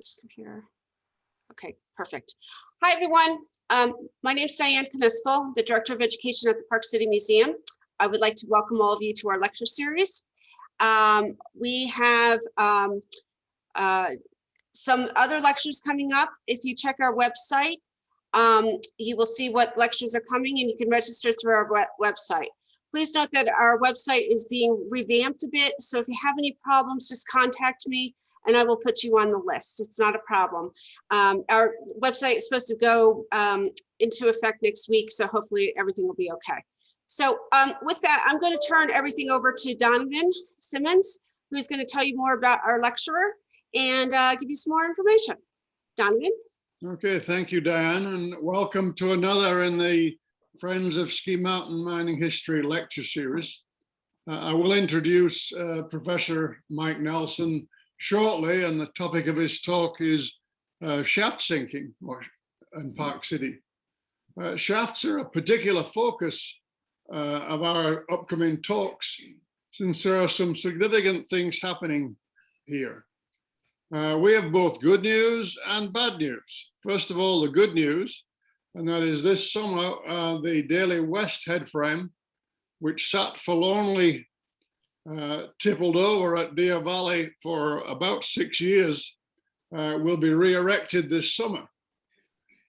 this computer. Okay, perfect. Hi, everyone. My name is Diane Knispel, the Director of Education at the Park City Museum. I would like to welcome all of you to our lecture series. We have some other lectures coming up. If you check our website, you will see what lectures are coming, and you can register through our website. Please note that our website is being revamped a bit, so if you have any problems, just contact me and I will put you on the list. It's not a problem. Our website is supposed to go into effect next week, so hopefully everything will be okay. So with that, I'm going to turn everything over to Donovan Simmons, who's going to tell you more about our lecturer and give you some more information. Donovan? Okay, thank you, Diane, and welcome to another in the Friends of Ski Mountain Mining History lecture series. I will introduce Professor Mike Nelson shortly, and the topic of his talk is shaft sinking in Park City. Shafts are a particular focus of our upcoming talks, since there are some significant things happening here. We have both good news and bad news. First of all, the good news, and that is this summer, the Daly West head frame, which sat forlornly tippled over at Deer Valley for about 6 years, will be re-erected this summer.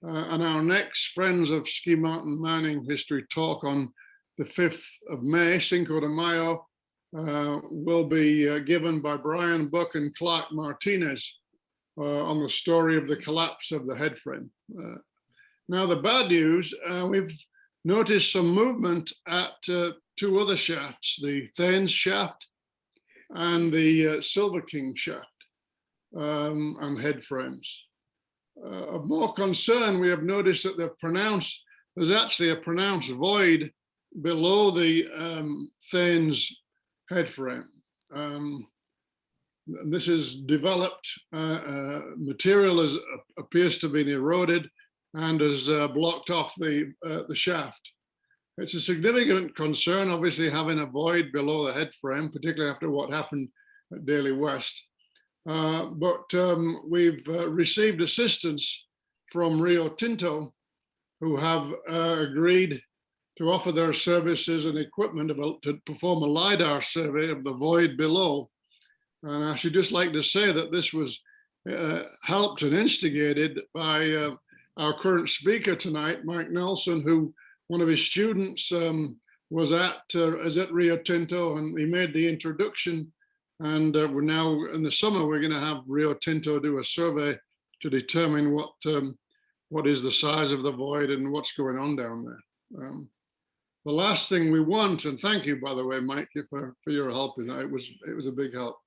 And our next Friends of Ski Mountain Mining History talk on the 5th of May, Cinco de Mayo, will be given by Brian Buck and Clark Martinez on the story of the collapse of the head frame. Now, the bad news, we've noticed some movement at two other shafts, the Thanes shaft and the Silver King shaft and head frames. Of more concern, we have noticed that there's actually a pronounced void below the Thanes head frame. This is developed, material appears to have been eroded and has blocked off the shaft. It's a significant concern, obviously, having a void below the head frame, particularly after what happened at Daly West. But we've received assistance from Rio Tinto, who have agreed to offer their services and equipment to perform a LiDAR survey of the void below. And I should just like to say that this was helped and instigated by our current speaker tonight, Mike Nelson, who one of his students was at Rio Tinto, and he made the introduction. And we're now in the summer, we're going to have Rio Tinto do a survey to determine what is the size of the void and what's going on down there. The last thing we want, and thank you, by the way, Mike, for your help in that. It was a big help.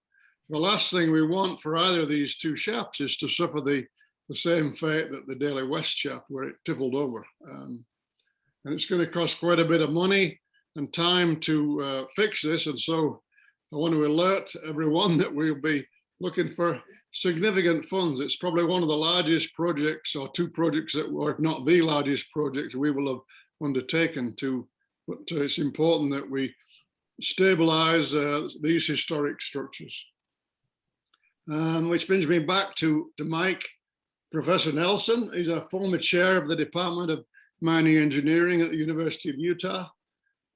The last thing we want for either of these two shafts is to suffer the same fate that the Daly West shaft, where it tippled over. And it's going to cost quite a bit of money and time to fix this. And so I want to alert everyone that we'll be looking for significant funds. It's probably one of the largest projects, or two projects that were, if not the largest project we will have undertaken but it's important that we stabilize these historic structures. Which brings me back to Mike, Professor Nelson. He's a former chair of the Department of Mining Engineering at the University of Utah.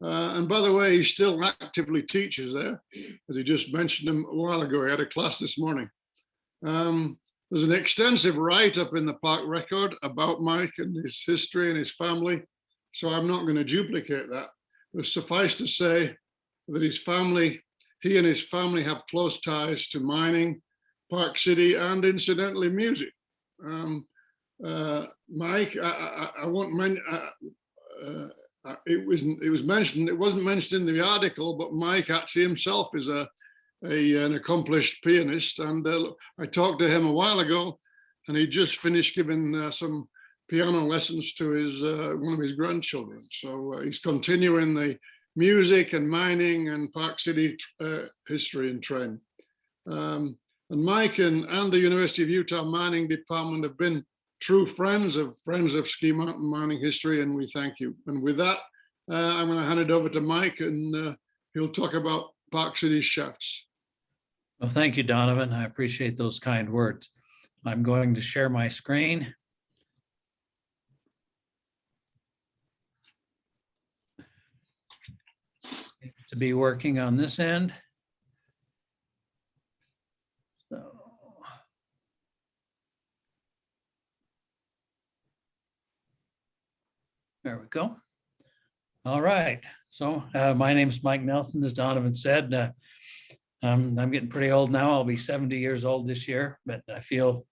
And by the way, he still actively teaches there, as he just mentioned him a while ago. He had a class this morning. There's an extensive write-up in the Park Record about Mike and his history and his family, so I'm not going to duplicate that. But suffice to say that he and his family have close ties to mining, Park City, and incidentally music. Mike, I won't mention. It was mentioned. It wasn't mentioned in the article, but Mike actually himself is an accomplished pianist, and I talked to him a while ago, and he just finished giving some piano lessons to his one of his grandchildren. So he's continuing the music and mining and Park City history and trend. And Mike and the University of Utah Mining Department have been true friends of Ski Mountain Mining History, and we thank you. And with that, I'm going to hand it over to Mike, and he'll talk about Park City shafts. Well, thank you, Donovan. I appreciate those kind words. I'm going to share my screen. To be working on this end. So. There we go. All right. So my name is Mike Nelson, as Donovan said. I'm getting pretty old now. I'll be 70 years old this year, but I feel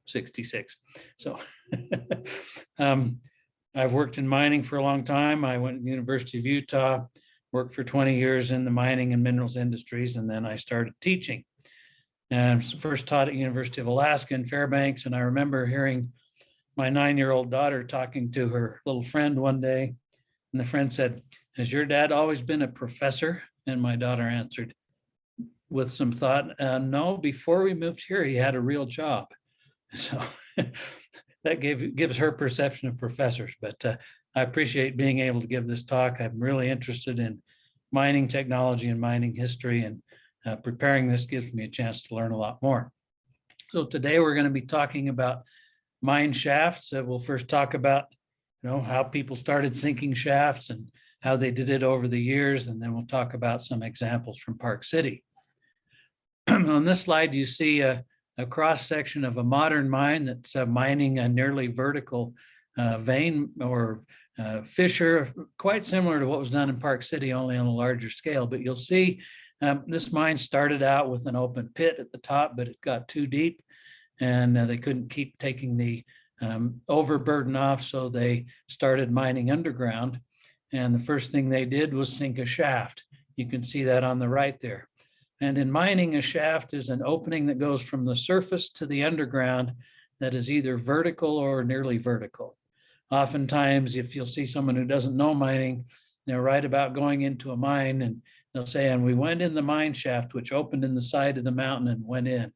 66. So I've worked in mining for a long time. I went to the University of Utah, worked for 20 years in the mining and minerals industries, and then I started teaching. And first taught at University of Alaska in Fairbanks, and I remember hearing my 9-year-old daughter talking to her little friend one day, and the friend said, "Has your dad always been a professor?" And my daughter answered with some thought, "No, before we moved here, he had a real job." So that gives her perception of professors, but I appreciate being able to give this talk. I'm really interested in mining technology and mining history, and preparing this gives me a chance to learn a lot more. So today we're going to be talking about mine shafts. We'll first talk about, how people started sinking shafts and how they did it over the years, and then we'll talk about some examples from Park City. On this slide, you see a cross section of a modern mine that's mining a nearly vertical vein or fissure, quite similar to what was done in Park City, only on a larger scale. But you'll see this mine started out with an open pit at the top, but it got too deep, and they couldn't keep taking the overburden off, so they started mining underground. And the first thing they did was sink a shaft. You can see that on the right there. And in mining, a shaft is an opening that goes from the surface to the underground that is either vertical or nearly vertical. Oftentimes, if you'll see someone who doesn't know mining, they'll write about going into a mine and they'll say, "And we went in the mine shaft, which opened in the side of the mountain and went in."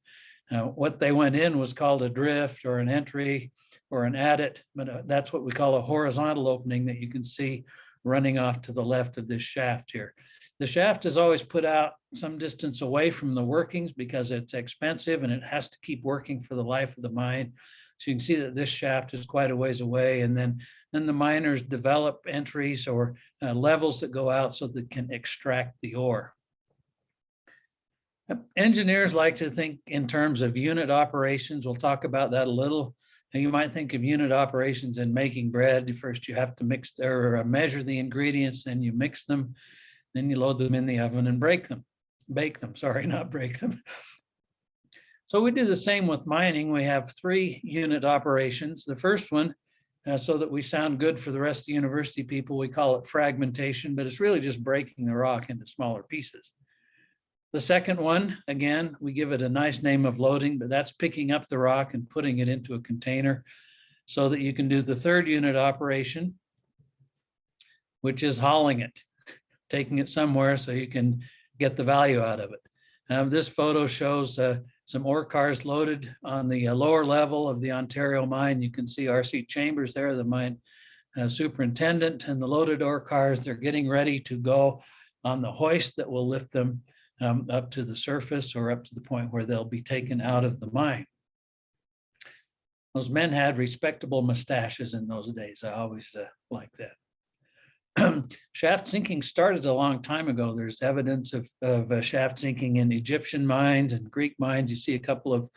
What they went in was called a drift or an entry or an adit, but that's what we call a horizontal opening that you can see running off to the left of this shaft here. The shaft is always put out some distance away from the workings because it's expensive and it has to keep working for the life of the mine. So you can see that this shaft is quite a ways away, and then the miners develop entries or levels that go out so that they can extract the ore. Engineers like to think in terms of unit operations. We'll talk about that a little. And you might think of unit operations in making bread. First, you have to mix or measure the ingredients, then you mix them, then you load them in the oven and bake them, sorry, not break them. So we do the same with mining. We have 3 unit operations. The first one, so that we sound good for the rest of the university people, we call it fragmentation, but it's really just breaking the rock into smaller pieces. The second one, again, we give it a nice name of loading, but that's picking up the rock and putting it into a container so that you can do the third unit operation, which is hauling it, taking it somewhere so you can get the value out of it. This photo shows some ore cars loaded on the lower level of the Ontario mine. You can see R.C. Chambers there, the mine superintendent, and the loaded ore cars. They're getting ready to go on the hoist that will lift them up to the surface or up to the point where they'll be taken out of the mine. Those men had respectable mustaches in those days. I always like that. Shaft sinking started a long time ago. There's evidence of shaft sinking in Egyptian mines and Greek mines. You see a couple of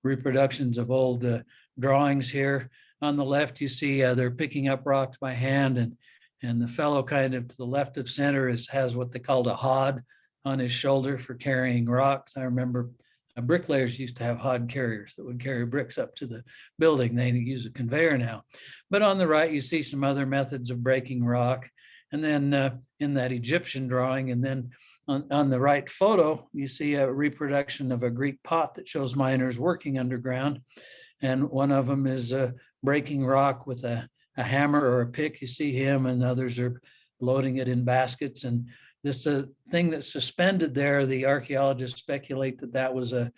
reproductions of old drawings here. On the left, you see they're picking up rocks by hand, and the fellow kind of to the left of center has what they called a hod on his shoulder for carrying rocks. I remember bricklayers used to have hod carriers that would carry bricks up to the building. They use a conveyor now. But on the right, you see some other methods of breaking rock. And then in that Egyptian drawing, and then on the right photo, you see a reproduction of a Greek pot that shows miners working underground. And one of them is breaking rock with a hammer or a pick. You see him, and others are loading it in baskets. And this thing that's suspended there, the archaeologists speculate that was an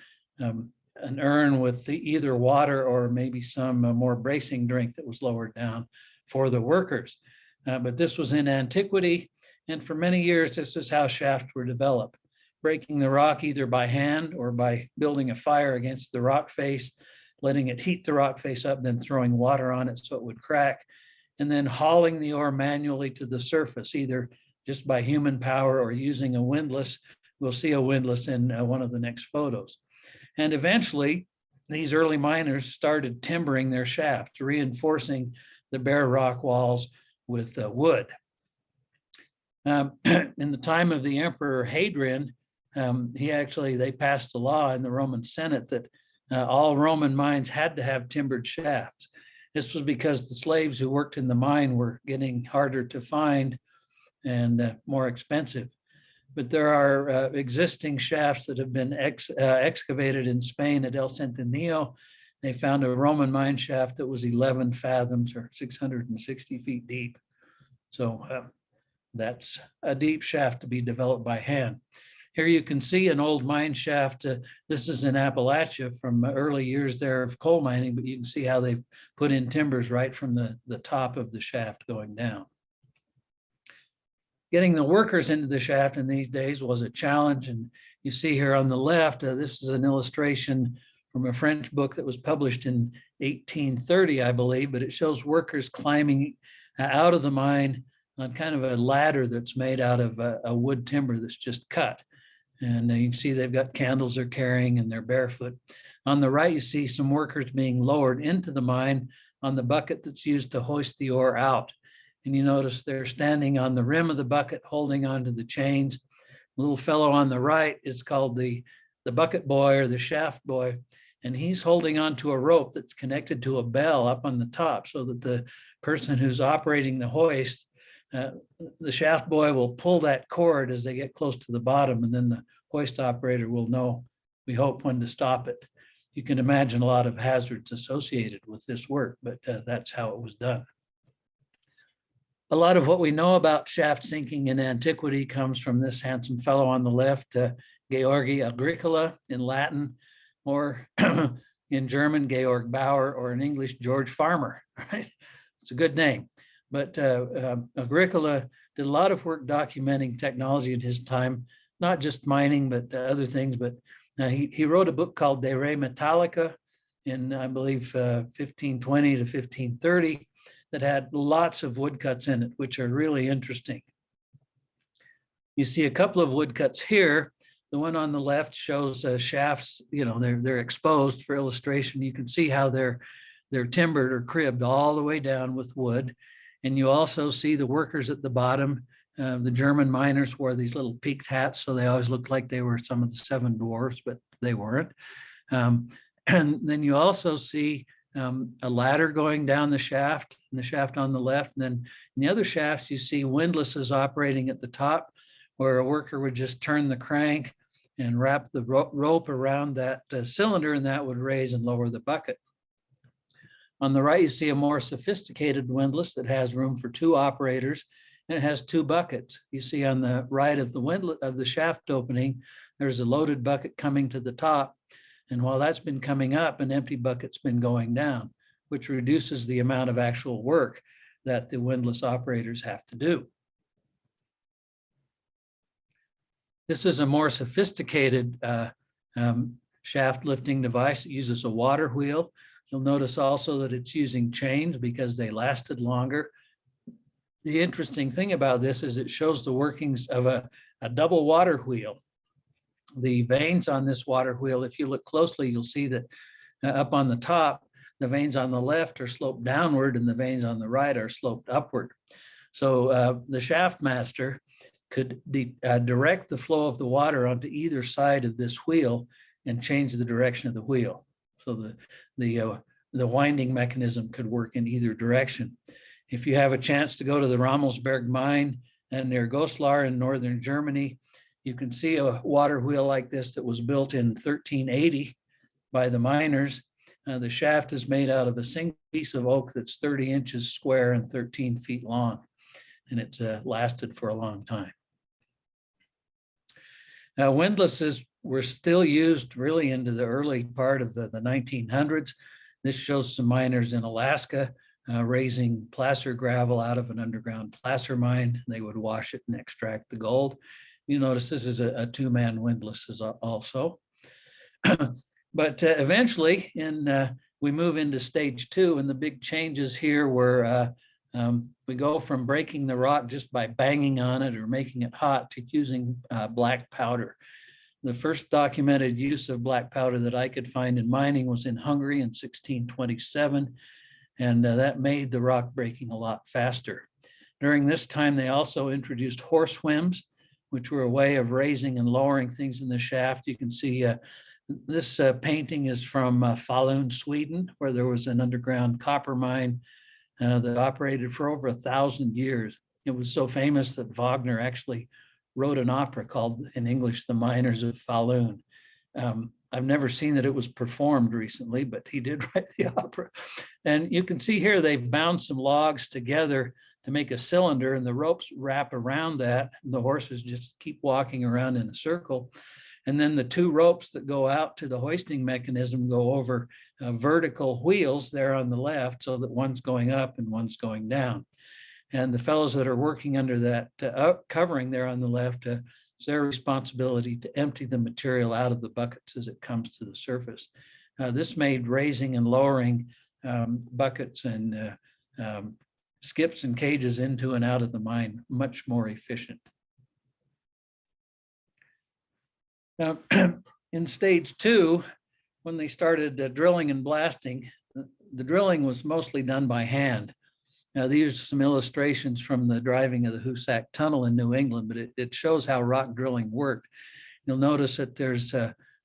urn with either water or maybe some more bracing drink that was lowered down for the workers. But this was in antiquity, and for many years, this is how shafts were developed. Breaking the rock either by hand or by building a fire against the rock face, letting it heat the rock face up, then throwing water on it so it would crack, and then hauling the ore manually to the surface, either just by human power or using a windlass. We'll see a windlass in one of the next photos. And eventually, these early miners started timbering their shafts, reinforcing the bare rock walls with wood. In the time of the Emperor Hadrian, they passed a law in the Roman Senate that all Roman mines had to have timbered shafts. This was because the slaves who worked in the mine were getting harder to find and more expensive. But there are existing shafts that have been excavated in Spain at El Centineo. They found a Roman mine shaft that was 11 fathoms or 660 feet deep. So that's a deep shaft to be developed by hand. Here you can see an old mine shaft. This is in Appalachia from early years there of coal mining, but you can see how they've put in timbers right from the top of the shaft going down. Getting the workers into the shaft in these days was a challenge. And you see here on the left, this is an illustration from a French book that was published in 1830, I believe, but it shows workers climbing out of the mine on kind of a ladder that's made out of a wood timber that's just cut. And you can see they've got candles they're carrying and they're barefoot. On the right, you see some workers being lowered into the mine on the bucket that's used to hoist the ore out. And you notice they're standing on the rim of the bucket, holding onto the chains. The little fellow on the right is called the bucket boy or the shaft boy. And he's holding onto a rope that's connected to a bell up on the top so that the person who's operating the hoist, the shaft boy will pull that cord as they get close to the bottom, and then the hoist operator will know, we hope, when to stop it. You can imagine a lot of hazards associated with this work, but that's how it was done. A lot of what we know about shaft sinking in antiquity comes from this handsome fellow on the left, Georgi Agricola in Latin, or in German, Georg Bauer, or in English, George Farmer, right? It's a good name. But Agricola did a lot of work documenting technology in his time, not just mining, but other things. But he wrote a book called De Re Metallica in, I believe, 1520 to 1530, that had lots of woodcuts in it, which are really interesting. You see a couple of woodcuts here. The one on the left shows shafts, they're exposed for illustration. You can see how they're timbered or cribbed all the way down with wood. And you also see the workers at the bottom. The German miners wore these little peaked hats, so they always looked like they were some of the seven dwarfs, but they weren't. And then you also see a ladder going down the shaft, and the shaft on the left. And then in the other shafts, you see windlasses operating at the top, where a worker would just turn the crank and wrap the rope around that cylinder, and that would raise and lower the bucket. On the right, you see a more sophisticated windlass that has room for two operators, and it has two buckets. You see on the right of the shaft opening, there's a loaded bucket coming to the top. And while that's been coming up, an empty bucket's been going down, which reduces the amount of actual work that the windlass operators have to do. This is a more sophisticated shaft lifting device. It uses a water wheel. You'll notice also that it's using chains because they lasted longer. The interesting thing about this is it shows the workings of a double water wheel. The vanes on this water wheel, if you look closely, you'll see that up on the top, the vanes on the left are sloped downward and the vanes on the right are sloped upward. So the shaft master could direct the flow of the water onto either side of this wheel and change the direction of the wheel. So the winding mechanism could work in either direction. If you have a chance to go to the Ramelsberg Mine and near Goslar in northern Germany, you can see a water wheel like this that was built in 1380 by the miners. The shaft is made out of a single piece of oak that's 30 inches square and 13 feet long, and it's lasted for a long time. Now, windlasses were still used really into the early part of the 1900s. This shows some miners in Alaska raising placer gravel out of an underground placer mine. They would wash it and extract the gold. You notice this is a two-man windlass also. But eventually, we move into stage 2, and the big changes here were we go from breaking the rock just by banging on it or making it hot to using black powder. The first documented use of black powder that I could find in mining was in Hungary in 1627, and that made the rock breaking a lot faster. During this time, they also introduced horse whims, which were a way of raising and lowering things in the shaft. You can see this painting is from Falun, Sweden, where there was an underground copper mine that operated for over 1,000 years. It was so famous that Wagner actually wrote an opera called, in English, The Miners of Falun. I've never seen that it was performed recently, but he did write the opera. And you can see here, they've bound some logs together to make a cylinder, and the ropes wrap around that. The horses just keep walking around in a circle. And then the 2 ropes that go out to the hoisting mechanism go over vertical wheels there on the left, so that one's going up and one's going down. And the fellows that are working under that covering there on the left, it's their responsibility to empty the material out of the buckets as it comes to the surface. This made raising and lowering buckets and skips and cages into and out of the mine much more efficient. Now, in stage 2, when they started drilling and blasting, the drilling was mostly done by hand. Now, these are some illustrations from the driving of the Hoosac Tunnel in New England, but it shows how rock drilling worked. You'll notice that there's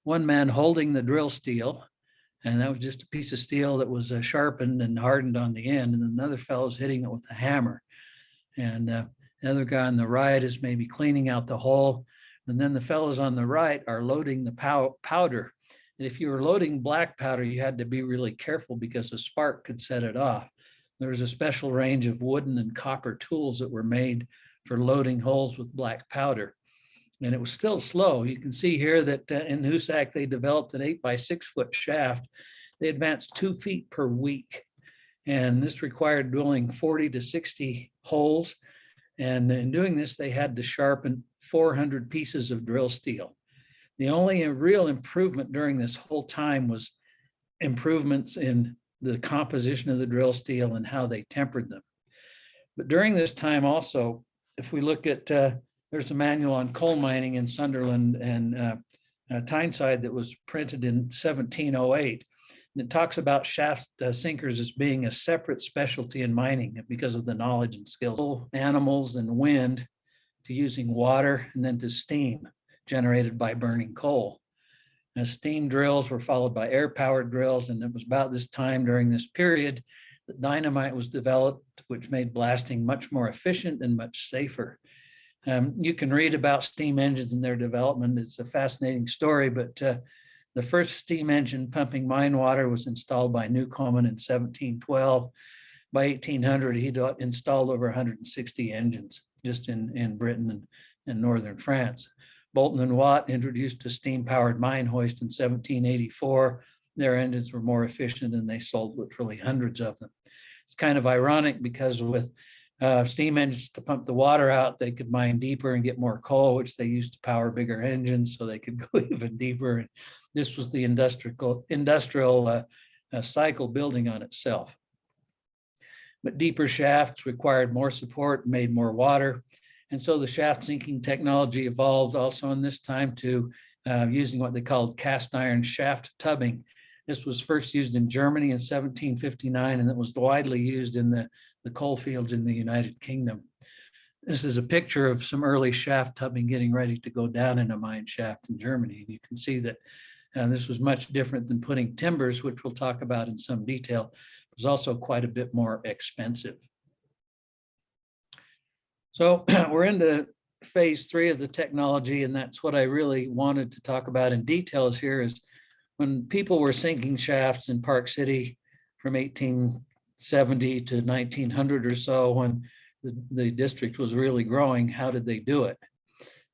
one man holding the drill steel, and that was just a piece of steel that was sharpened and hardened on the end, and another fellow's hitting it with a hammer. And the other guy on the right is maybe cleaning out the hole, and then the fellows on the right are loading the powder. And if you were loading black powder, you had to be really careful because a spark could set it off. There was a special range of wooden and copper tools that were made for loading holes with black powder. And it was still slow. You can see here that in Hoosac, they developed an 8 by 6 foot shaft. They advanced 2 feet per week. And this required drilling 40 to 60 holes. And in doing this, they had to sharpen 400 pieces of drill steel. The only real improvement during this whole time was improvements in the composition of the drill steel and how they tempered them. But during this time also, if we look at, there's a manual on coal mining in Sunderland and Tyneside that was printed in 1708. And it talks about shaft sinkers as being a separate specialty in mining because of the knowledge and skills, animals and wind, to using water, and then to steam generated by burning coal. Now, steam drills were followed by air-powered drills, and it was about this time during this period that dynamite was developed, which made blasting much more efficient and much safer. You can read about steam engines and their development. It's a fascinating story, but the first steam engine pumping mine water was installed by Newcomen in 1712. By 1800, he'd installed over 160 engines just in Britain and northern France. Bolton and Watt introduced a steam-powered mine hoist in 1784. Their engines were more efficient and they sold literally hundreds of them. It's kind of ironic because with steam engines to pump the water out, they could mine deeper and get more coal, which they used to power bigger engines so they could go even deeper. And this was the industrial cycle building on itself. But deeper shafts required more support, made more water. And so the shaft sinking technology evolved also in this time to using what they called cast iron shaft tubbing. This was first used in Germany in 1759, and it was widely used in the coal fields in the United Kingdom. This is a picture of some early shaft tubbing getting ready to go down in a mine shaft in Germany. And you can see that this was much different than putting timbers, which we'll talk about in some detail. It was also quite a bit more expensive. So we're into phase 3 of the technology, and that's what I really wanted to talk about in details here is when people were sinking shafts in Park City from 1870 to 1900 or so, when the district was really growing, how did they do it?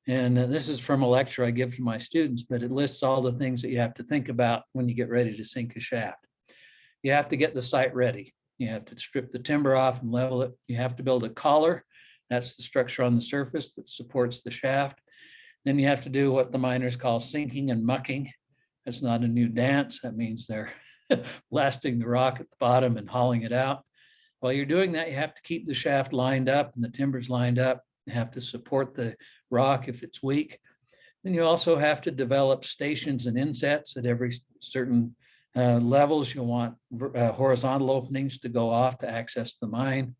And this is from a lecture I give to my students, but it lists all the things that you have to think about when you get ready to sink a shaft. You have to get the site ready. You have to strip the timber off and level it. You have to build a collar. That's the structure on the surface that supports the shaft. Then you have to do what the miners call sinking and mucking. That's not a new dance. That means they're blasting the rock at the bottom and hauling it out. While you're doing that, you have to keep the shaft lined up and the timbers lined up. You have to support the rock if it's weak. Then you also have to develop stations and insets at every certain levels. You'll want horizontal openings to go off to access the mine.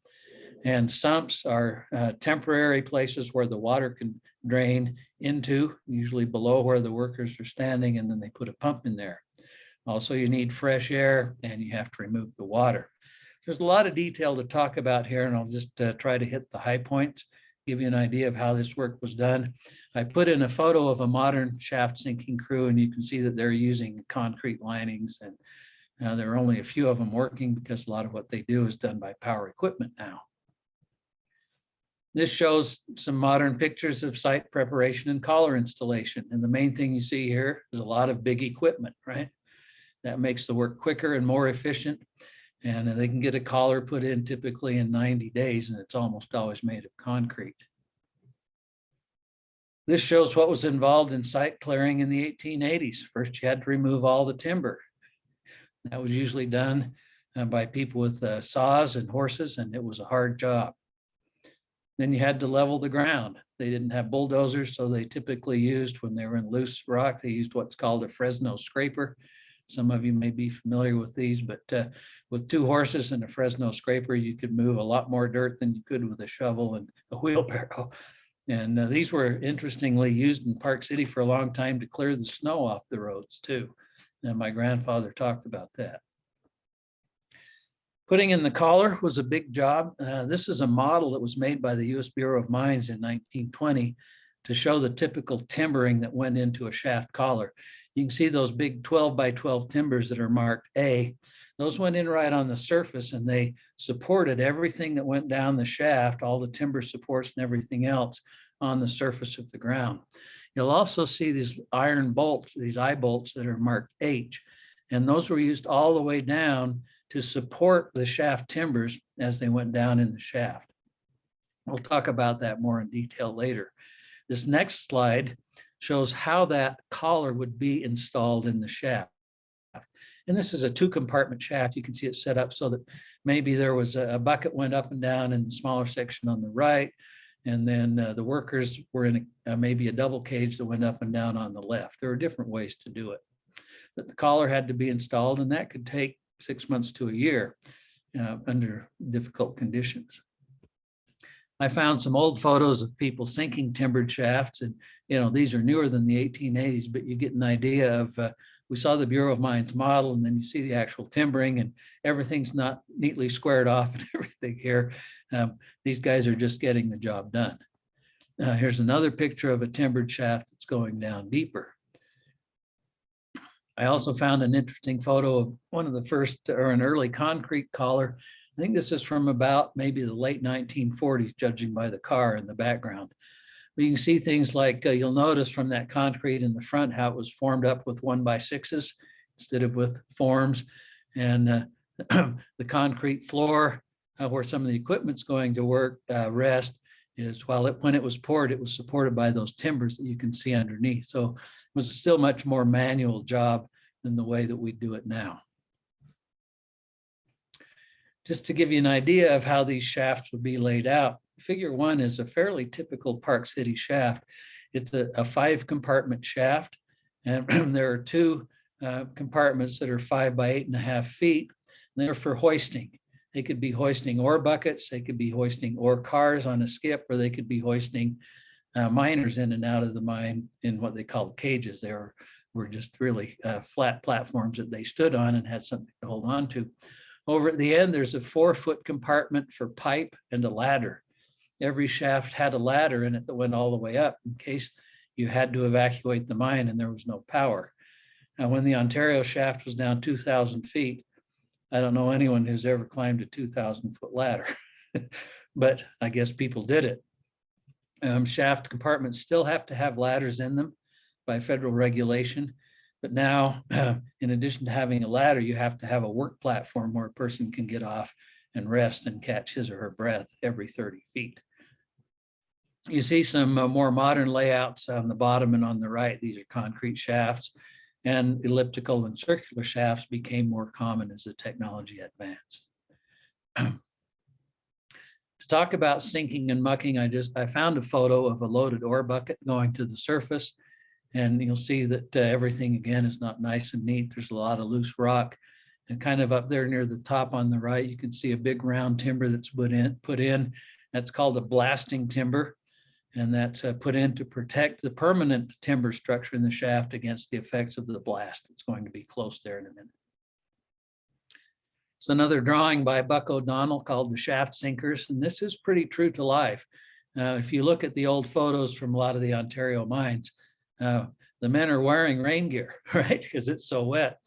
And sumps are temporary places where the water can drain into, usually below where the workers are standing, and then they put a pump in there. Also, you need fresh air and you have to remove the water. There's a lot of detail to talk about here, and I'll just try to hit the high points, give you an idea of how this work was done. I put in a photo of a modern shaft sinking crew, and you can see that they're using concrete linings, and there are only a few of them working because a lot of what they do is done by power equipment now. This shows some modern pictures of site preparation and collar installation. And the main thing you see here is a lot of big equipment, right? That makes the work quicker and more efficient. And they can get a collar put in typically in 90 days, and it's almost always made of concrete. This shows what was involved in site clearing in the 1880s. First, you had to remove all the timber. That was usually done by people with saws and horses, and it was a hard job. Then you had to level the ground. They didn't have bulldozers, so they typically used, when they were in loose rock, they used what's called a Fresno Scraper. Some of you may be familiar with these, but with 2 horses and a Fresno Scraper, you could move a lot more dirt than you could with a shovel and a wheelbarrow. And these were interestingly used in Park City for a long time to clear the snow off the roads too. And my grandfather talked about that. Putting in the collar was a big job. This is a model that was made by the U.S. Bureau of Mines in 1920 to show the typical timbering that went into a shaft collar. You can see those big 12 by 12 timbers that are marked A. Those went in right on the surface, and they supported everything that went down the shaft, all the timber supports and everything else on the surface of the ground. You'll also see these iron bolts, these eye bolts that are marked H, and those were used all the way down to support the shaft timbers as they went down in the shaft. We'll talk about that more in detail later. This next slide shows how that collar would be installed in the shaft. And this is a 2-compartment shaft. You can see it set up so that maybe there was a bucket went up and down in the smaller section on the right, and then the workers were in maybe a double cage that went up and down on the left. There are different ways to do it. But the collar had to be installed, and that could take 6 months to a year under difficult conditions. I found some old photos of people sinking timbered shafts, and these are newer than the 1880s, but you get an idea of, we saw the Bureau of Mines model, and then you see the actual timbering, and everything's not neatly squared off and everything here. These guys are just getting the job done. Here's another picture of a timbered shaft that's going down deeper. I also found an interesting photo of one of the first, or an early concrete collar. I think this is from about maybe the late 1940s, judging by the car in the background. But you can see things like, you'll notice from that concrete in the front, how it was formed up with 1x6s instead of with forms. And the concrete floor where some of the equipment's going to work, rest, is when it was poured, it was supported by those timbers that you can see underneath. So it was still much more manual job than the way that we do it now. Just to give you an idea of how these shafts would be laid out, Figure 1 is a fairly typical Park City shaft. It's a 5-compartment shaft, and there are 2 compartments that are 5 by 8.5 feet. They're for hoisting. They could be hoisting ore buckets, they could be hoisting ore cars on a skip, or they could be hoisting miners in and out of the mine in what they called cages. They were just really flat platforms that they stood on and had something to hold on to. Over at the end, there's a 4-foot compartment for pipe and a ladder. Every shaft had a ladder in it that went all the way up in case you had to evacuate the mine and there was no power. Now, when the Ontario shaft was down 2,000 feet, I don't know anyone who's ever climbed a 2,000-foot ladder, but I guess people did it. Shaft compartments still have to have ladders in them by federal regulation. But now, in addition to having a ladder, you have to have a work platform where a person can get off and rest and catch his or her breath every 30 feet. You see some more modern layouts on the bottom and on the right. These are concrete shafts. and elliptical and circular shafts became more common as the technology advanced. To talk about sinking and mucking, I found a photo of a loaded ore bucket going to the surface, and you'll see that everything again is not nice and neat. There's a lot of loose rock, and kind of up there near the top on the right, you can see a big round timber that's put in. That's called a blasting timber, and that's put in to protect the permanent timber structure in the shaft against the effects of the blast. It's going to be close there in a minute. It's another drawing by Buck O'Donnell called The Shaft Sinkers, and this is pretty true to life. If you look at the old photos from a lot of the Ontario mines, the men are wearing rain gear, right? Because it's so wet.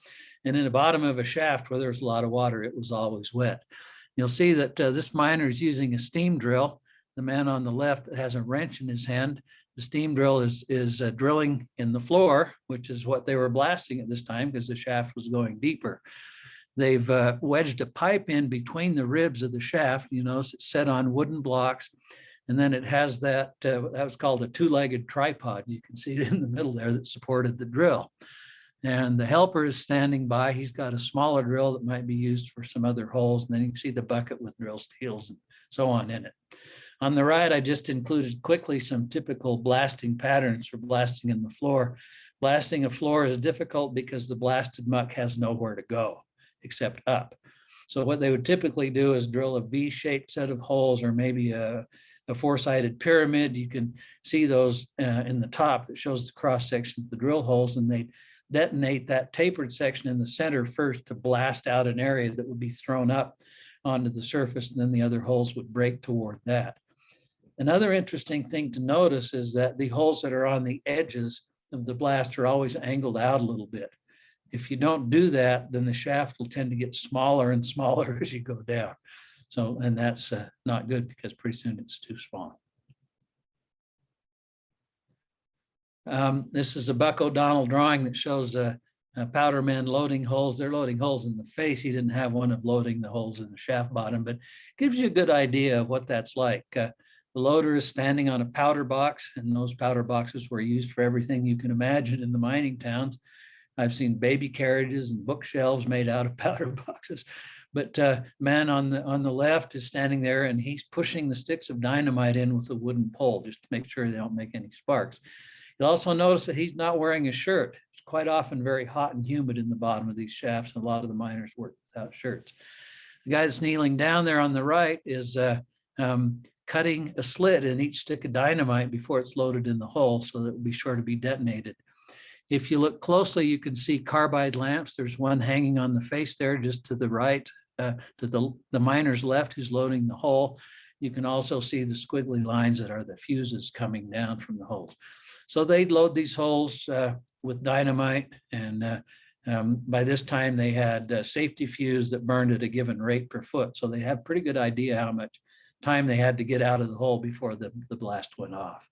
And in the bottom of a shaft where there's a lot of water, it was always wet. You'll see that this miner is using a steam drill. The man on the left has a wrench in his hand. The steam drill is drilling in the floor, which is what they were blasting at this time because the shaft was going deeper. They've wedged a pipe in between the ribs of the shaft. You notice it's set on wooden blocks. And then it has that was called a two-legged tripod. You can see it in the middle there that supported the drill. And the helper is standing by. He's got a smaller drill that might be used for some other holes. And then you can see the bucket with drill steels and so on in it. On the right, I just included quickly some typical blasting patterns for blasting in the floor. Blasting a floor is difficult because the blasted muck has nowhere to go except up. So what they would typically do is drill a V-shaped set of holes, or maybe a four-sided pyramid. You can see those in the top that shows the cross sections of the drill holes, and they detonate that tapered section in the center first to blast out an area that would be thrown up onto the surface, and then the other holes would break toward that. Another interesting thing to notice is that the holes that are on the edges of the blast are always angled out a little bit. If you don't do that, then the shaft will tend to get smaller and smaller as you go down. So, and that's not good because pretty soon it's too small. This is a Buck O'Donnell drawing that shows powder men loading holes. They're loading holes in the face. He didn't have one of loading the holes in the shaft bottom, but gives you a good idea of what that's like. The loader is standing on a powder box, and those powder boxes were used for everything you can imagine in the mining towns. I've seen baby carriages and bookshelves made out of powder boxes. But man on the left is standing there, and he's pushing the sticks of dynamite in with a wooden pole just to make sure they don't make any sparks. You'll also notice that he's not wearing a shirt. It's quite often very hot and humid in the bottom of these shafts, and a lot of the miners work without shirts. The guy that's kneeling down there on the right is cutting a slit in each stick of dynamite before it's loaded in the hole so that it will be sure to be detonated. If you look closely, you can see carbide lamps. There's one hanging on the face there just to the right, to the miner's left who's loading the hole. You can also see the squiggly lines that are the fuses coming down from the holes. So they'd load these holes with dynamite, and by this time they had a safety fuse that burned at a given rate per foot. So they have a pretty good idea how much time they had to get out of the hole before the blast went off.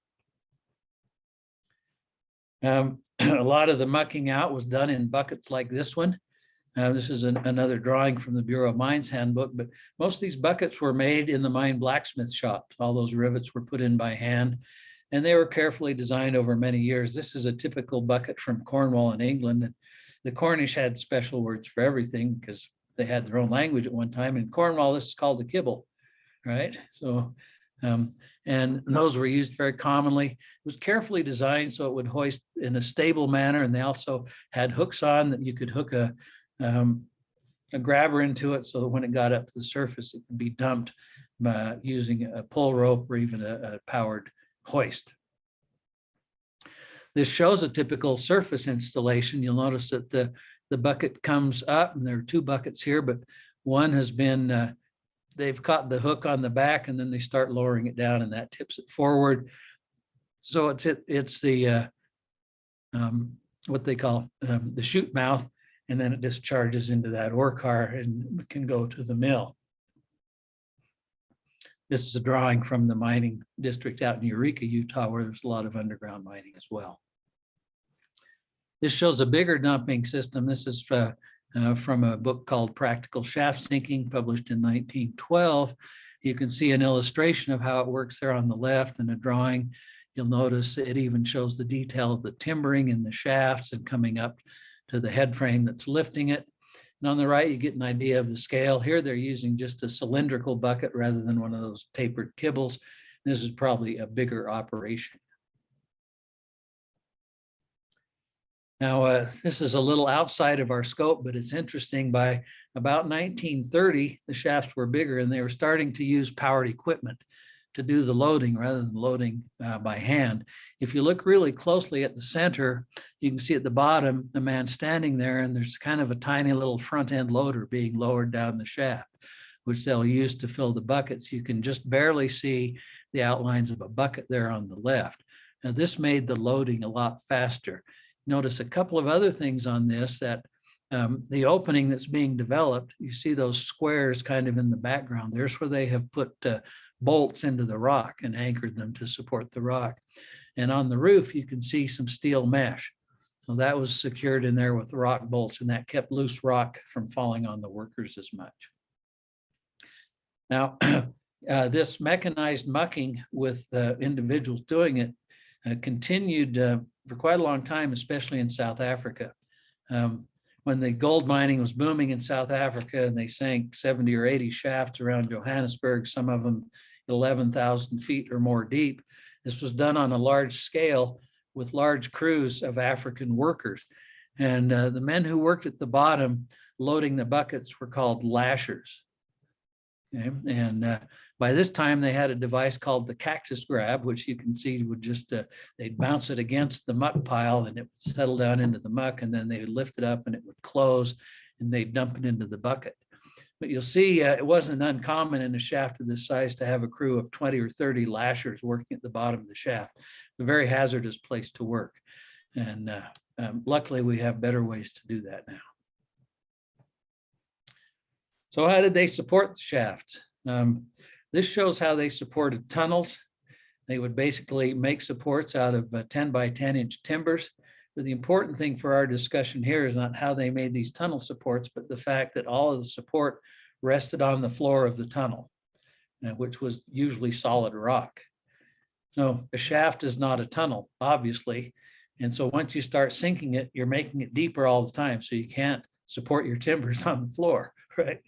A lot of the mucking out was done in buckets like this one. This is another drawing from the Bureau of Mines handbook, but most of these buckets were made in the mine blacksmith shop. All those rivets were put in by hand, and they were carefully designed over many years. This is a typical bucket from Cornwall in England. And the Cornish had special words for everything because they had their own language at one time. In Cornwall, this is called a kibble, right? So, and those were used very commonly. It was carefully designed so it would hoist in a stable manner, and they also had hooks on that you could hook a grabber into it so that when it got up to the surface, it could be dumped by using a pull rope or even a powered hoist. This shows a typical surface installation. You'll notice that the bucket comes up, and there are two buckets here, but one has been they've caught the hook on the back, and then they start lowering it down, and that tips it forward. So it's the what they call the chute mouth, and then it discharges into that ore car and can go to the mill. This is a drawing from the mining district out in Eureka, Utah, where there's a lot of underground mining as well. This shows a bigger dumping system. This is from a book called Practical Shaft Sinking, published in 1912. You can see an illustration of how it works there on the left, and a drawing. You'll notice it even shows the detail of the timbering in the shafts and coming up to the head frame that's lifting it. And on the right, you get an idea of the scale. Here, they're using just a cylindrical bucket rather than one of those tapered kibbles. This is probably a bigger operation. Now, this is a little outside of our scope, but it's interesting. By about 1930, the shafts were bigger and they were starting to use powered equipment to do the loading rather than loading by hand. If you look really closely at the center, you can see at the bottom, the man standing there, and there's kind of a tiny little front end loader being lowered down the shaft, which they'll use to fill the buckets. You can just barely see the outlines of a bucket there on the left. Now, this made the loading a lot faster. Notice a couple of other things on this, that the opening that's being developed, you see those squares kind of in the background. There's where they have put bolts into the rock and anchored them to support the rock. And on the roof, you can see some steel mesh. So that was secured in there with rock bolts, and that kept loose rock from falling on the workers as much. Now, this mechanized mucking with individuals doing it continued for quite a long time, especially in South Africa. When the gold mining was booming in South Africa, and they sank 70 or 80 shafts around Johannesburg, some of them 11,000 feet or more deep. This was done on a large scale with large crews of African workers. And the men who worked at the bottom loading the buckets were called lashers. Okay? And by this time, they had a device called the Cactus Grab, which you can see would just, they'd bounce it against the muck pile and it would settle down into the muck, and then they would lift it up and it would close and they'd dump it into the bucket. But you'll see it wasn't uncommon in a shaft of this size to have a crew of 20 or 30 lashers working at the bottom of the shaft. A very hazardous place to work. And luckily, we have better ways to do that now. So how did they support the shafts? This shows how they supported tunnels. They would basically make supports out of 10 by 10 inch timbers. But the important thing for our discussion here is not how they made these tunnel supports, but the fact that all of the support rested on the floor of the tunnel, which was usually solid rock. So a shaft is not a tunnel, obviously. And so once you start sinking it, you're making it deeper all the time. So you can't support your timbers on the floor, right?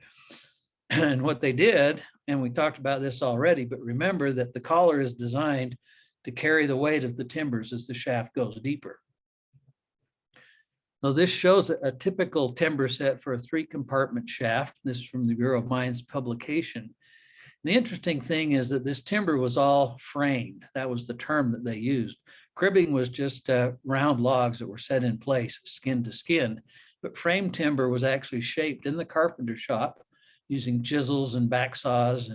And what they did, and we talked about this already, but remember that the collar is designed to carry the weight of the timbers as the shaft goes deeper. So this shows a typical timber set for a 3-compartment shaft. This is from the Bureau of Mines publication. The interesting thing is that this timber was all framed. That was the term that they used. Cribbing was just round logs that were set in place, skin to skin. But frame timber was actually shaped in the carpenter shop using chisels and back saws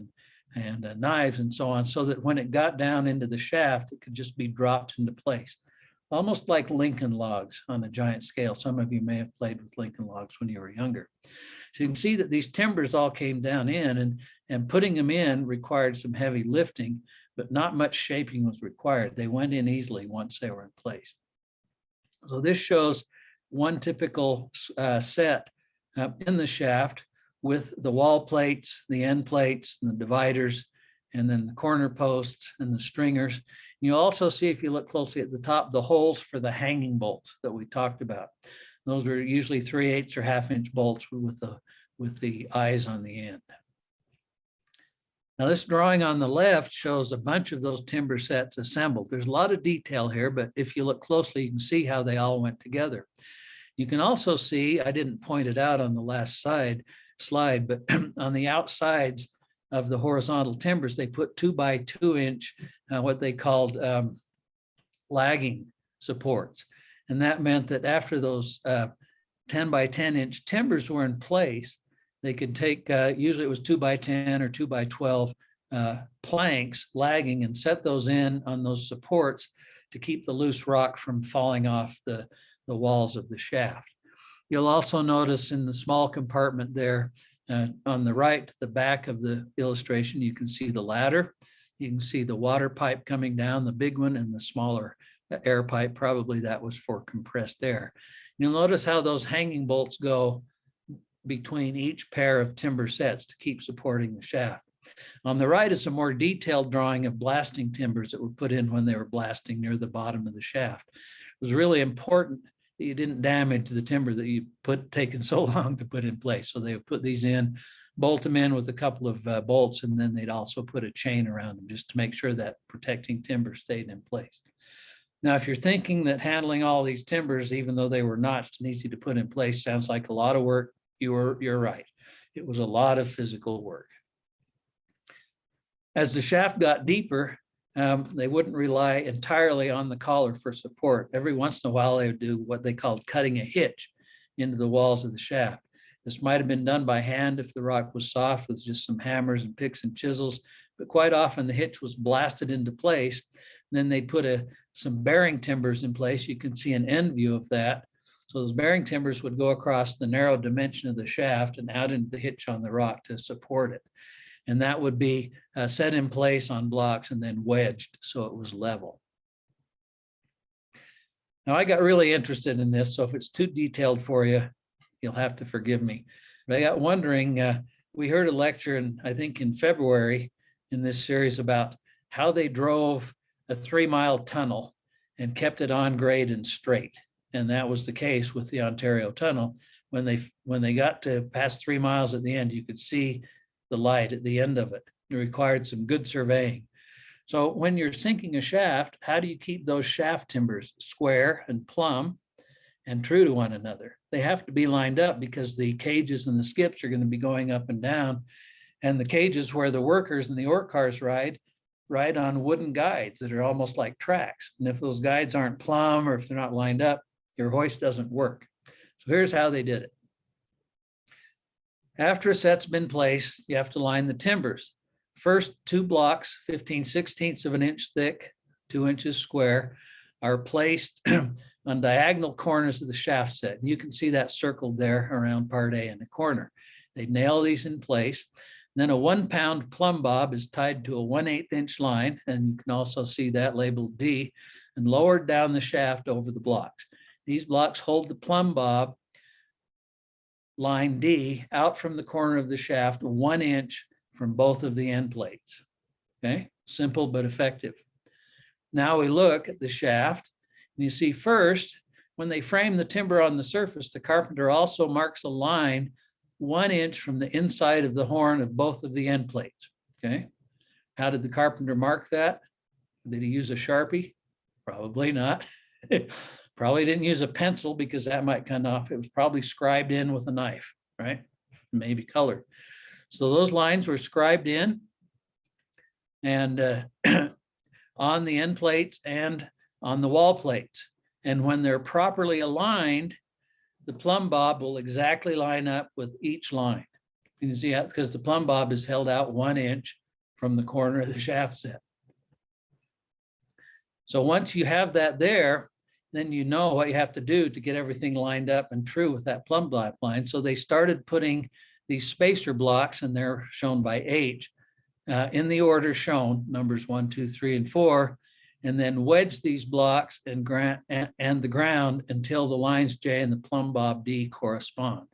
and knives and so on, so that when it got down into the shaft, it could just be dropped into place. Almost like Lincoln logs on a giant scale. Some of you may have played with Lincoln logs when you were younger. So you can see that these timbers all came down in, and putting them in required some heavy lifting, but not much shaping was required. They went in easily once they were in place. So this shows one typical set in the shaft with the wall plates, the end plates, and the dividers, and then the corner posts and the stringers. You'll also see, if you look closely at the top, the holes for the hanging bolts that we talked about. Those are usually 3/8 or 1/2 inch bolts with the eyes on the end. Now this drawing on the left shows a bunch of those timber sets assembled. There's a lot of detail here, but if you look closely, you can see how they all went together. You can also see, I didn't point it out on the last slide, but on the outsides of the horizontal timbers, they put 2 by 2 inch, what they called lagging supports. And that meant that after those 10 by 10 inch timbers were in place, they could take, usually it was 2 by 10 or 2 by 12 planks lagging, and set those in on those supports to keep the loose rock from falling off the walls of the shaft. You'll also notice in the small compartment there on the right, to the back of the illustration, you can see the ladder. You can see the water pipe coming down, the big one, and the smaller air pipe. Probably that was for compressed air. You'll notice how those hanging bolts go between each pair of timber sets to keep supporting the shaft. On the right is a more detailed drawing of blasting timbers that were put in when they were blasting near the bottom of the shaft. It was really important that you didn't damage the timber that you taken so long to put in place. So they would put these in, bolt them in with a couple of bolts, and then they'd also put a chain around them just to make sure that protecting timber stayed in place. Now, if you're thinking that handling all these timbers, even though they were notched and easy to put in place, sounds like a lot of work, you're right. It was a lot of physical work. As the shaft got deeper, they wouldn't rely entirely on the collar for support. Every once in a while, they would do what they called cutting a hitch into the walls of the shaft. This might have been done by hand if the rock was soft with just some hammers and picks and chisels, but quite often the hitch was blasted into place. Then they'd put some bearing timbers in place. You can see an end view of that. So those bearing timbers would go across the narrow dimension of the shaft and out into the hitch on the rock to support it. And that would be set in place on blocks and then wedged so it was level. Now, I got really interested in this, so if it's too detailed for you, you'll have to forgive me. But I got wondering, we heard a lecture, I think in February in this series, about how they drove a 3-mile tunnel and kept it on grade and straight. And that was the case with the Ontario Tunnel. When they got to past 3 miles at the end, you could see the light at the end of it. It required some good surveying. So when you're sinking a shaft, how do you keep those shaft timbers square and plumb and true to one another? They have to be lined up because the cages and the skips are going to be going up and down. And the cages where the workers and the ore cars ride on wooden guides that are almost like tracks. And if those guides aren't plumb or if they're not lined up, your hoist doesn't work. So here's how they did it. After a set's been placed, you have to line the timbers. First 2 blocks, 15/16 of an inch thick, 2 inches square, are placed on diagonal corners of the shaft set. And you can see that circled there around part A in the corner. They nail these in place. Then a 1-pound plumb bob is tied to a 1/8 inch line, and you can also see that labeled D, and lowered down the shaft over the blocks. These blocks hold the plumb bob line D out from the corner of the shaft 1 inch from both of the end plates. Okay, simple but effective. Now we look at the shaft, and you see first, when they frame the timber on the surface, the carpenter also marks a line 1 inch from the inside of the horn of both of the end plates. Okay, how did the carpenter mark that? Did he use a Sharpie? Probably not. Probably didn't use a pencil because that might come off. It was probably scribed in with a knife, right? Maybe colored. So those lines were scribed in and on the end plates and on the wall plates. And when they're properly aligned, the plumb bob will exactly line up with each line. You can see that because the plumb bob is held out 1 inch from the corner of the shaft set. So once you have that there, then you know what you have to do to get everything lined up and true with that plumb bob line. So they started putting these spacer blocks, and they're shown by H, in the order shown, numbers 1, 2, 3, and 4, and then wedge these blocks and the ground until the lines J and the plumb bob D correspond.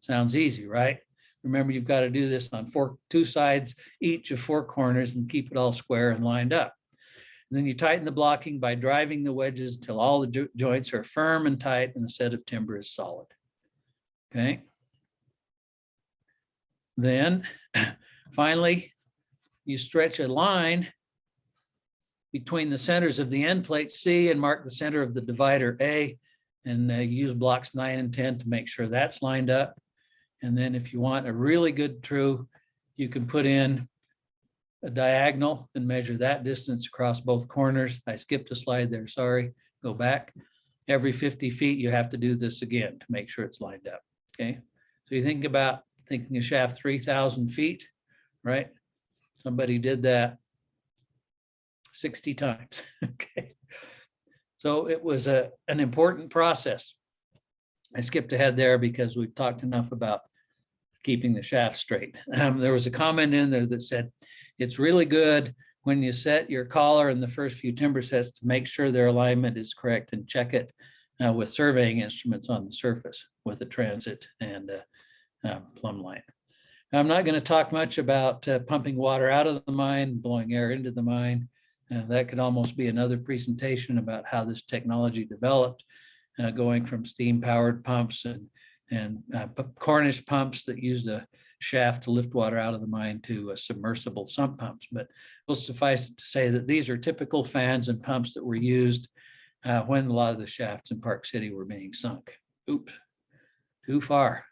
Sounds easy, right? Remember, you've got to do this on 2 sides each of 4 corners and keep it all square and lined up. And then you tighten the blocking by driving the wedges until all the joints are firm and tight and the set of timber is solid. Okay. Then finally, you stretch a line between the centers of the end plate C and mark the center of the divider A, and use blocks 9 and 10 to make sure that's lined up. And then if you want a really good true, you can put in a diagonal and measure that distance across both corners. I skipped a slide there, sorry, go back. Every 50 feet, you have to do this again to make sure it's lined up, okay? So you think about thinking a shaft 3,000 feet, right? Somebody did that 60 times, okay? So it was an important process. I skipped ahead there because we've talked enough about keeping the shaft straight. There was a comment in there that said, it's really good when you set your collar in the first few timber sets to make sure their alignment is correct and check it with surveying instruments on the surface with a transit and plumb line. I'm not going to talk much about pumping water out of the mine, blowing air into the mine. That could almost be another presentation about how this technology developed. going from steam powered pumps and Cornish pumps that used a shaft to lift water out of the mine to submersible sump pumps. But we'll suffice it to say that these are typical fans and pumps that were used when a lot of the shafts in Park City were being sunk. Oops, too far.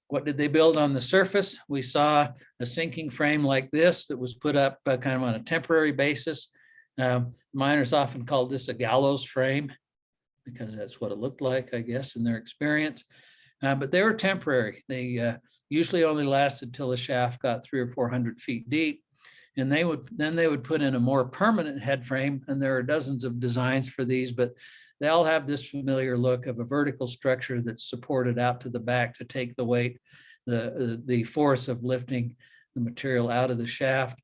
What did they build on the surface? We saw a sinking frame like this that was put up kind of on a temporary basis. Miners often called this a gallows frame because that's what it looked like, I guess, in their experience. But they were temporary. They usually only lasted till the shaft got 300 or 400 feet deep. And they would put in a more permanent head frame. And there are dozens of designs for these, but they all have this familiar look of a vertical structure that's supported out to the back to take the weight, the force of lifting the material out of the shaft.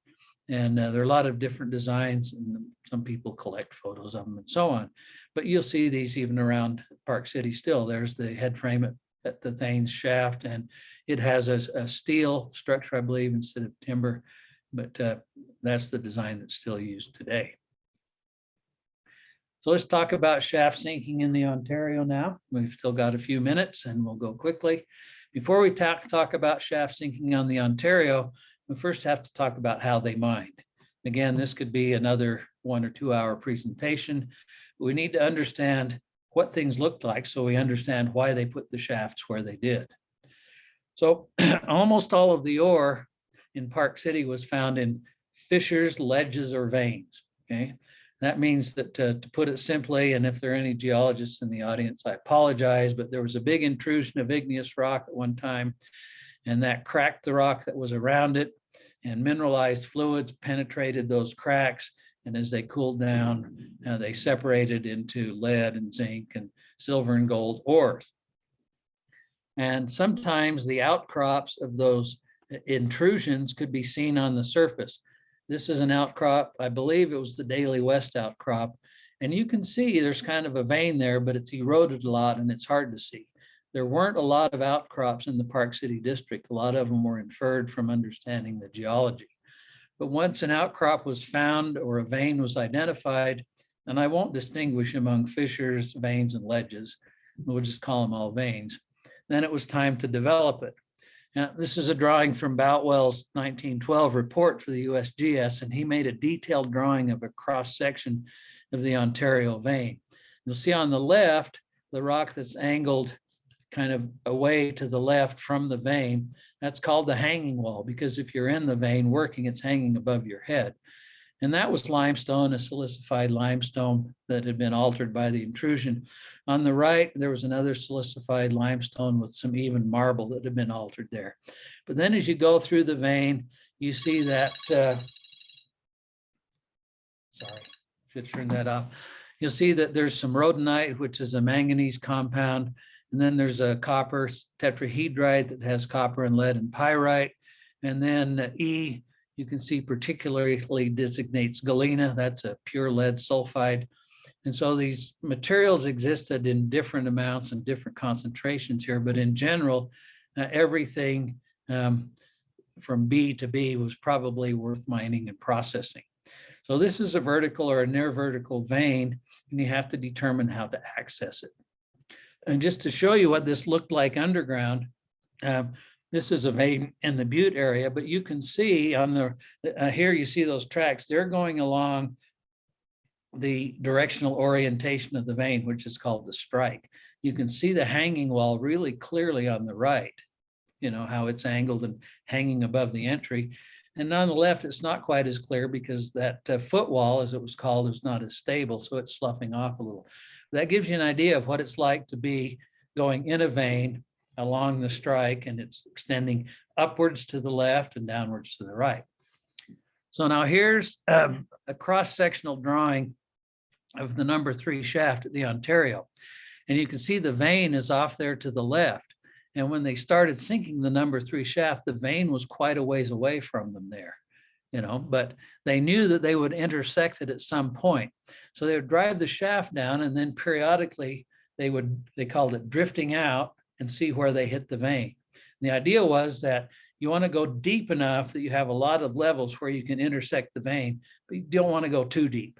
And there are a lot of different designs, and some people collect photos of them and so on. But you'll see these even around Park City still. There's the head frame at the Thames shaft, and it has a steel structure, I believe, instead of timber. But that's the design that's still used today. So let's talk about shaft sinking in the Ontario now. We've still got a few minutes and we'll go quickly. Before we talk about shaft sinking on the Ontario, we first have to talk about how they mined. Again, this could be another 1 or 2 hour presentation. We need to understand what things looked like so we understand why they put the shafts where they did. So almost all of the ore in Park City was found in fissures, ledges, or veins, okay? That means that, to put it simply, and if there are any geologists in the audience, I apologize, but there was a big intrusion of igneous rock at one time, and that cracked the rock that was around it, and mineralized fluids penetrated those cracks, and as they cooled down, they separated into lead and zinc and silver and gold ores. And sometimes the outcrops of those intrusions could be seen on the surface. This is an outcrop. I believe it was the Daily West outcrop. And you can see there's kind of a vein there, but it's eroded a lot and it's hard to see. There weren't a lot of outcrops in the Park City district. A lot of them were inferred from understanding the geology. But once an outcrop was found or a vein was identified, and I won't distinguish among fissures, veins, and ledges, we'll just call them all veins, then it was time to develop it. Now, this is a drawing from Boutwell's 1912 report for the USGS, and he made a detailed drawing of a cross-section of the Ontario vein. You'll see on the left, the rock that's angled kind of away to the left from the vein. That's called the hanging wall, because if you're in the vein working, it's hanging above your head. And that was limestone, a silicified limestone that had been altered by the intrusion. On the right, there was another silicified limestone with some even marble that had been altered there. But then as you go through the vein, you see that, sorry, should turn that off. You'll see that there's some rhodonite, which is a manganese compound. And then there's a copper tetrahedrite that has copper and lead and pyrite. And then E, you can see particularly designates galena. That's a pure lead sulfide. And so these materials existed in different amounts and different concentrations here, but in general, everything from B to B was probably worth mining and processing. So this is a vertical or a near vertical vein, and you have to determine how to access it. And just to show you what this looked like underground, this is a vein in the Butte area, but you can see on the, here you see those tracks, they're going along the directional orientation of the vein, which is called the strike. You can see the hanging wall really clearly on the right, you know, how it's angled and hanging above the entry. And on the left, it's not quite as clear because that footwall, as it was called, is not as stable, so it's sloughing off a little. That gives you an idea of what it's like to be going in a vein along the strike, and it's extending upwards to the left and downwards to the right. So now here's a cross-sectional drawing of the number 3 shaft at the Ontario. And you can see the vein is off there to the left. And when they started sinking the number 3 shaft, the vein was quite a ways away from them there, you know, but they knew that they would intersect it at some point. So they would drive the shaft down, and then periodically they called it drifting out and see where they hit the vein. And the idea was that you want to go deep enough that you have a lot of levels where you can intersect the vein, but you don't want to go too deep.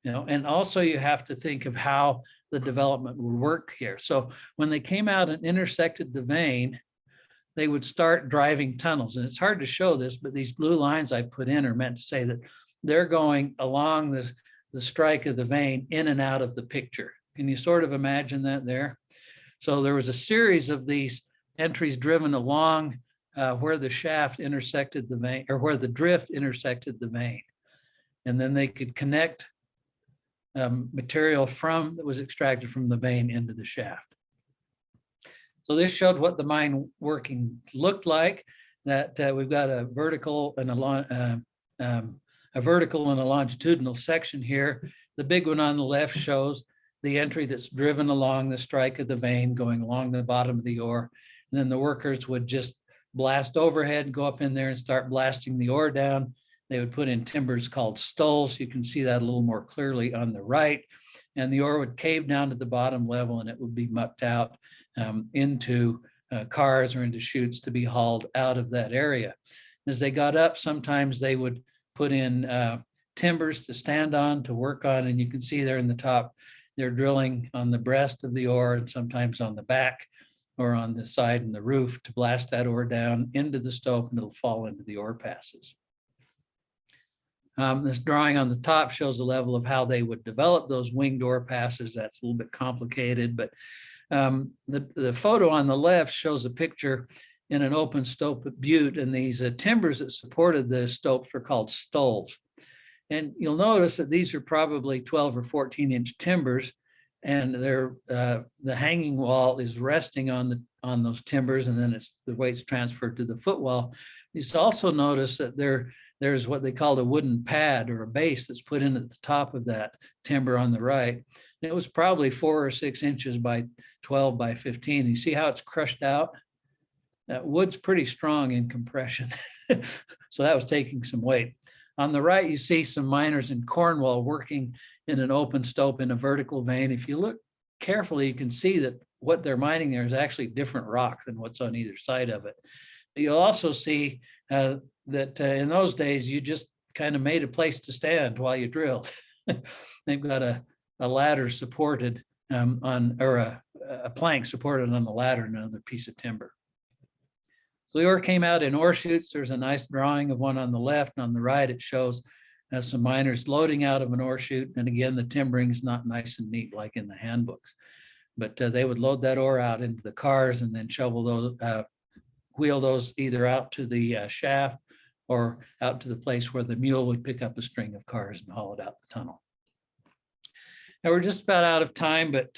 You know, and also you have to think of how the development would work here. So when they came out and intersected the vein, they would start driving tunnels. And it's hard to show this, but these blue lines I put in are meant to say that they're going along the strike of the vein in and out of the picture. Can you sort of imagine that there? So there was a series of these entries driven along where the shaft intersected the vein, or where the drift intersected the vein. And then they could connect material that was extracted from the vein into the shaft. So this showed what the mine working looked like, that we've got a vertical and a longitudinal section here. The big one on the left shows the entry that's driven along the strike of the vein going along the bottom of the ore. And then the workers would just blast overhead and go up in there and start blasting the ore down. They would put in timbers called stulls. You can see that a little more clearly on the right. And the ore would cave down to the bottom level and it would be mucked out into cars or into chutes to be hauled out of that area. As they got up, sometimes they would put in timbers to stand on, to work on, and you can see there in the top, they're drilling on the breast of the ore and sometimes on the back or on the side and the roof to blast that ore down into the stope, and it'll fall into the ore passes. This drawing on the top shows the level of how they would develop those winged ore passes. That's a little bit complicated, but the photo on the left shows a picture in an open stope butte, and these timbers that supported the stopes were called stulls. And you'll notice that these are probably 12 or 14-inch timbers, and they're the hanging wall is resting on those timbers, and then the weight's transferred to the footwall. You also notice that there's what they call a wooden pad or a base that's put in at the top of that timber on the right. It was probably 4 or 6 inches by 12 by 15. You see how it's crushed out? That wood's pretty strong in compression. So that was taking some weight. On the right, you see some miners in Cornwall working in an open stope in a vertical vein. If you look carefully, you can see that what they're mining there is actually different rock than what's on either side of it. You'll also see that in those days, you just kind of made a place to stand while you drilled. They've got a ladder supported a plank supported on the ladder and another piece of timber. So the ore came out in ore chutes. There's a nice drawing of one on the left, and on the right it shows some miners loading out of an ore chute. And again, the timbering is not nice and neat like in the handbooks, but they would load that ore out into the cars and then shovel those, wheel those either out to the shaft or out to the place where the mule would pick up a string of cars and haul it out the tunnel. Now we're just about out of time, but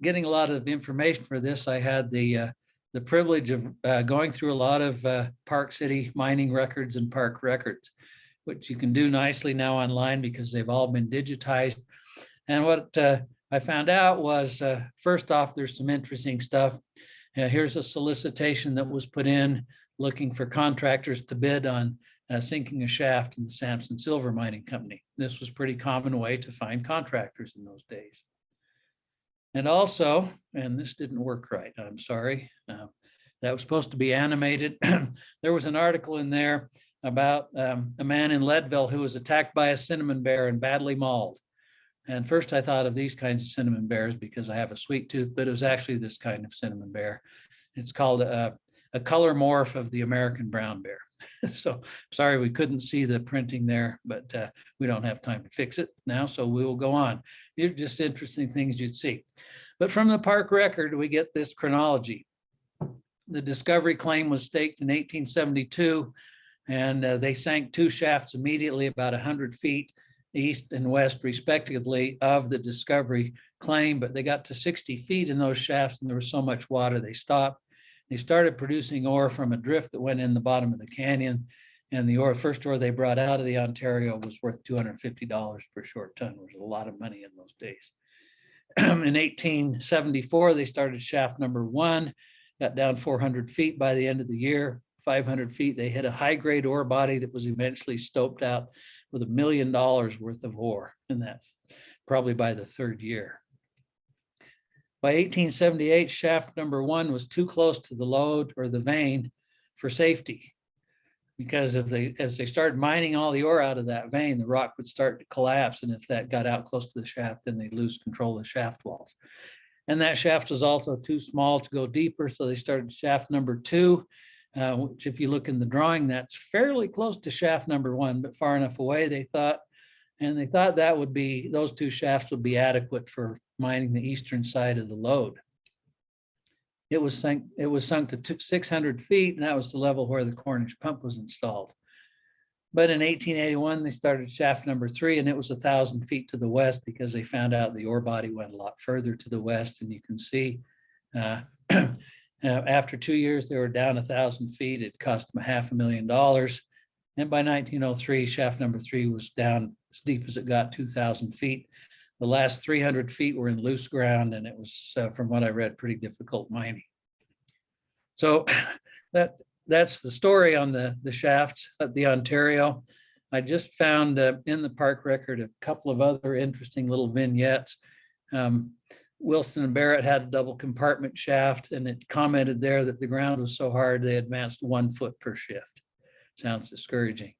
getting a lot of information for this, I had the privilege of going through a lot of Park City mining records and park records, which you can do nicely now online because they've all been digitized. And what I found out was, first off, there's some interesting stuff. Here's a solicitation that was put in looking for contractors to bid on sinking a shaft in the Sampson Silver Mining Company. This was a pretty common way to find contractors in those days. And also, and this didn't work right, I'm sorry. That was supposed to be animated. There was an article in there about a man in Leadville who was attacked by a cinnamon bear and badly mauled. And first I thought of these kinds of cinnamon bears because I have a sweet tooth, but it was actually this kind of cinnamon bear. It's called a color morph of the American brown bear. So sorry we couldn't see the printing there, but we don't have time to fix it now, so we will go on. These are just interesting things you'd see. But from the park record, we get this chronology. The discovery claim was staked in 1872, and they sank 2 shafts immediately about 100 feet east and west, respectively, of the discovery claim, but they got to 60 feet in those shafts, and there was so much water, they stopped. They started producing ore from a drift that went in the bottom of the canyon, and the first ore they brought out of the Ontario was worth $250 per short ton, which was a lot of money in those days. In 1874, they started shaft number 1, got down 400 feet by the end of the year. 500 feet, they hit a high-grade ore body that was eventually stoped out with $1 million worth of ore in that, probably by the 3rd year. By 1878, shaft number 1 was too close to the lode or the vein for safety. because as they started mining all the ore out of that vein, the rock would start to collapse. And if that got out close to the shaft, then they'd lose control of the shaft walls. And that shaft was also too small to go deeper. So they started shaft number 2, which if you look in the drawing, that's fairly close to shaft number 1, but far enough away, they thought. And they thought that would be, those 2 shafts would be adequate for mining the eastern side of the lode. It was sunk to 600 feet, and that was the level where the Cornish pump was installed. But in 1881, they started shaft number 3, and it was 1,000 feet to the west because they found out the ore body went a lot further to the west. And you can see after 2 years, they were down 1,000 feet. It cost them $500,000. And by 1903, shaft number 3 was down as deep as it got, 2,000 feet. The last 300 feet were in loose ground, and it was, from what I read, pretty difficult mining. So that's the story on the shafts at the Ontario. I just found in the park record a couple of other interesting little vignettes. Wilson and Barrett had a double compartment shaft, and it commented there that the ground was so hard they advanced 1 foot per shift. Sounds discouraging.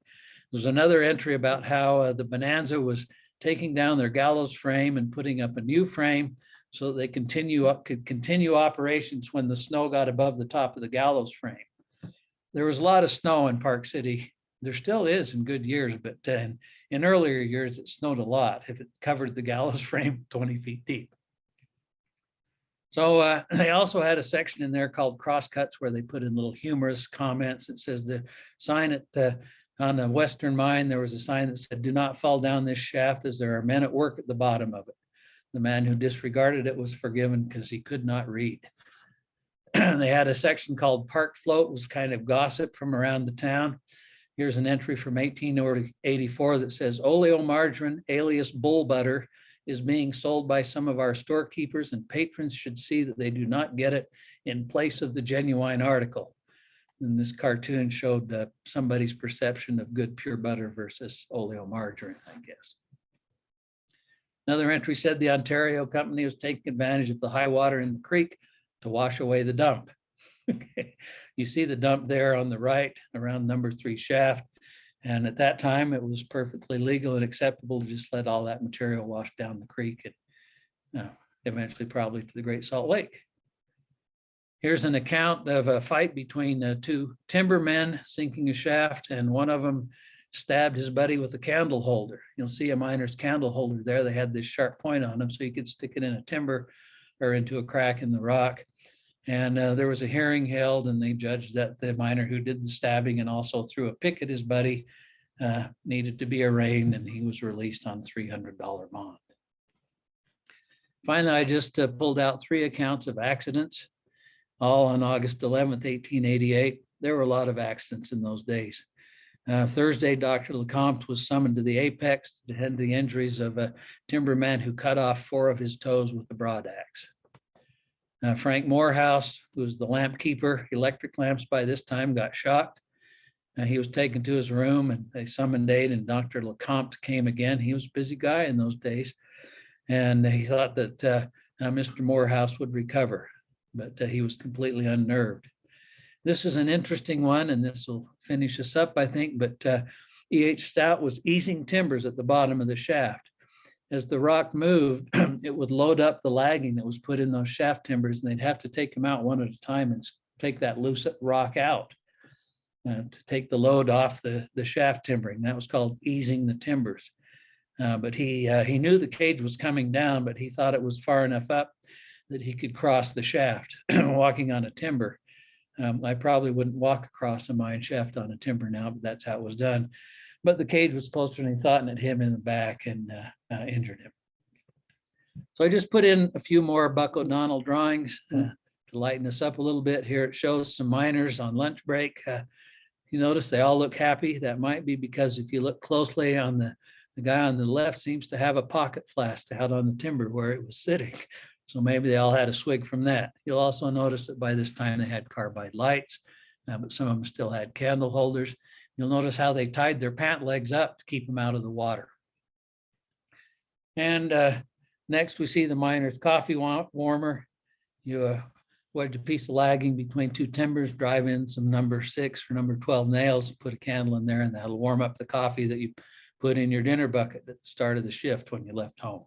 There's another entry about how the Bonanza was taking down their gallows frame and putting up a new frame so that they could continue operations when the snow got above the top of the gallows frame. There was a lot of snow in Park City. There still is in good years, but in earlier years, it snowed a lot if it covered the gallows frame 20 feet deep. So they also had a section in there called crosscuts where they put in little humorous comments. It says the sign at on the Western Mine, there was a sign that said, "Do not fall down this shaft as there are men at work at the bottom of it." The man who disregarded it was forgiven because he could not read. They had a section called Park Float, was kind of gossip from around the town. Here's an entry from 1884 that says, "Oleomargarine, alias bull butter, is being sold by some of our storekeepers, and patrons should see that they do not get it in place of the genuine article." And this cartoon showed somebody's perception of good pure butter versus oleomargarine, I guess. Another entry said the Ontario company was taking advantage of the high water in the creek to wash away the dump. Okay. You see the dump there on the right around number 3 shaft. And at that time, it was perfectly legal and acceptable to just let all that material wash down the creek and eventually probably to the Great Salt Lake. Here's an account of a fight between 2 timbermen sinking a shaft, and one of them stabbed his buddy with a candle holder. You'll see a miner's candle holder there. They had this sharp point on them so you could stick it in a timber or into a crack in the rock. And there was a hearing held, and they judged that the miner who did the stabbing and also threw a pick at his buddy needed to be arraigned, and he was released on $300 bond. Finally, I just pulled out 3 accounts of accidents, all on August 11th, 1888. There were a lot of accidents in those days. Thursday, Dr. Lecomte was summoned to the Apex to tend the injuries of a timberman who cut off 4 of his toes with a broadaxe. Frank Morehouse, who was the lamp keeper, electric lamps by this time, got shocked. He was taken to his room, and they summoned aid, and Dr. Lecomte came again. He was a busy guy in those days, and he thought that Mr. Morehouse would recover, but he was completely unnerved. This is an interesting one, and this will finish us up, I think, but E.H. Stout was easing timbers at the bottom of the shaft. As the rock moved, it would load up the lagging that was put in those shaft timbers, and they'd have to take them out one at a time and take that loose rock out to take the load off the shaft timbering. That was called easing the timbers. But he knew the cage was coming down, but he thought it was far enough up that he could cross the shaft walking on a timber. I probably wouldn't walk across a mine shaft on a timber now, but that's how it was done. But the cage was closer than he thought, and it hit him in the back and injured him. So I just put in a few more Buck O'Donnell drawings to lighten us up a little bit. Here it shows some miners on lunch break. You notice they all look happy. That might be because if you look closely on the guy on the left seems to have a pocket flask out on the timber where it was sitting. So maybe they all had a swig from that. You'll also notice that by this time they had carbide lights, but some of them still had candle holders. You'll notice how they tied their pant legs up to keep them out of the water. And next we see the miner's coffee warmer. You wedge a piece of lagging between two timbers, drive in some number 6 or number 12 nails, put a candle in there, and that'll warm up the coffee that you put in your dinner bucket at the start of the shift when you left home.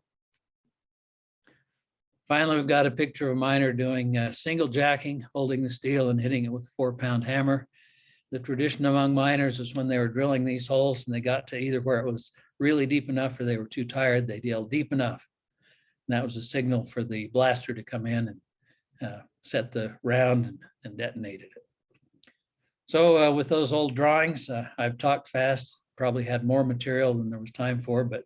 Finally, we've got a picture of a miner doing single jacking, holding the steel and hitting it with a 4-pound hammer. The tradition among miners is when they were drilling these holes and they got to either where it was really deep enough or they were too tired, they'd yell deep enough. And that was a signal for the blaster to come in and set the round and detonated it. So with those old drawings, I've talked fast, probably had more material than there was time for, but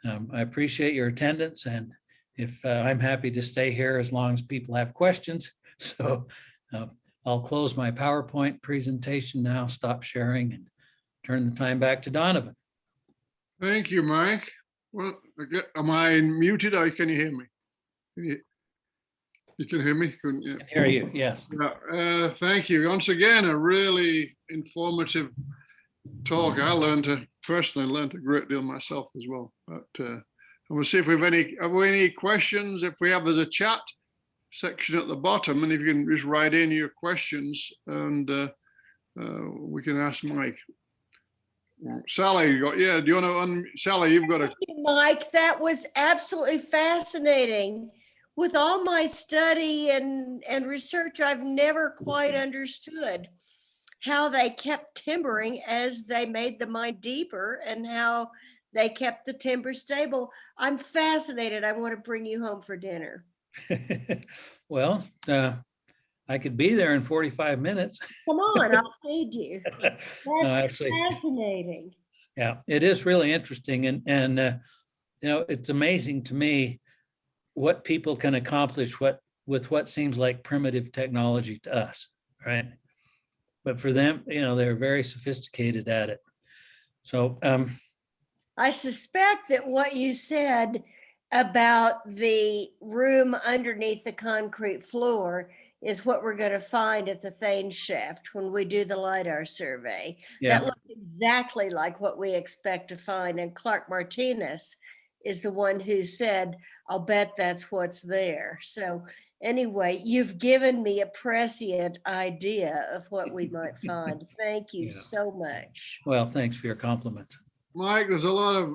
I appreciate your attendance, and if I'm happy to stay here as long as people have questions. So I'll close my PowerPoint presentation now, stop sharing, and turn the time back to Donovan. Thank you, Mike. Well, am I muted or can you hear me? You can hear me? Yeah. I can hear you, yes. Thank you. Once again, a really informative talk. I personally learned a great deal myself as well. But we'll see if we have any questions. If we have, there's a chat section at the bottom, and if you can just write in your questions, and we can ask Mike. Well, Sally, do you want to, Sally, you've got a. Thank you, Mike, that was absolutely fascinating. With all my study and research, I've never quite understood how they kept timbering as they made the mine deeper and how they kept the timber stable. I'm fascinated. I want to bring you home for dinner. Well, I could be there in 45 minutes. Come on, I'll feed you. That's actually, fascinating. Yeah, it is really interesting. And you know, it's amazing to me what people can accomplish with what seems like primitive technology to us, right? But for them, you know, they're very sophisticated at it. So I suspect that what you said about the room underneath the concrete floor is what we're going to find at the Thames shaft when we do the LiDAR survey. yeah. That looks exactly like what we expect to find. And Clark Martinez is the one who said, I'll bet that's what's there. So anyway, you've given me a prescient idea of what we might find. Thank you so much. Well, thanks for your compliments. Mike, there's a lot of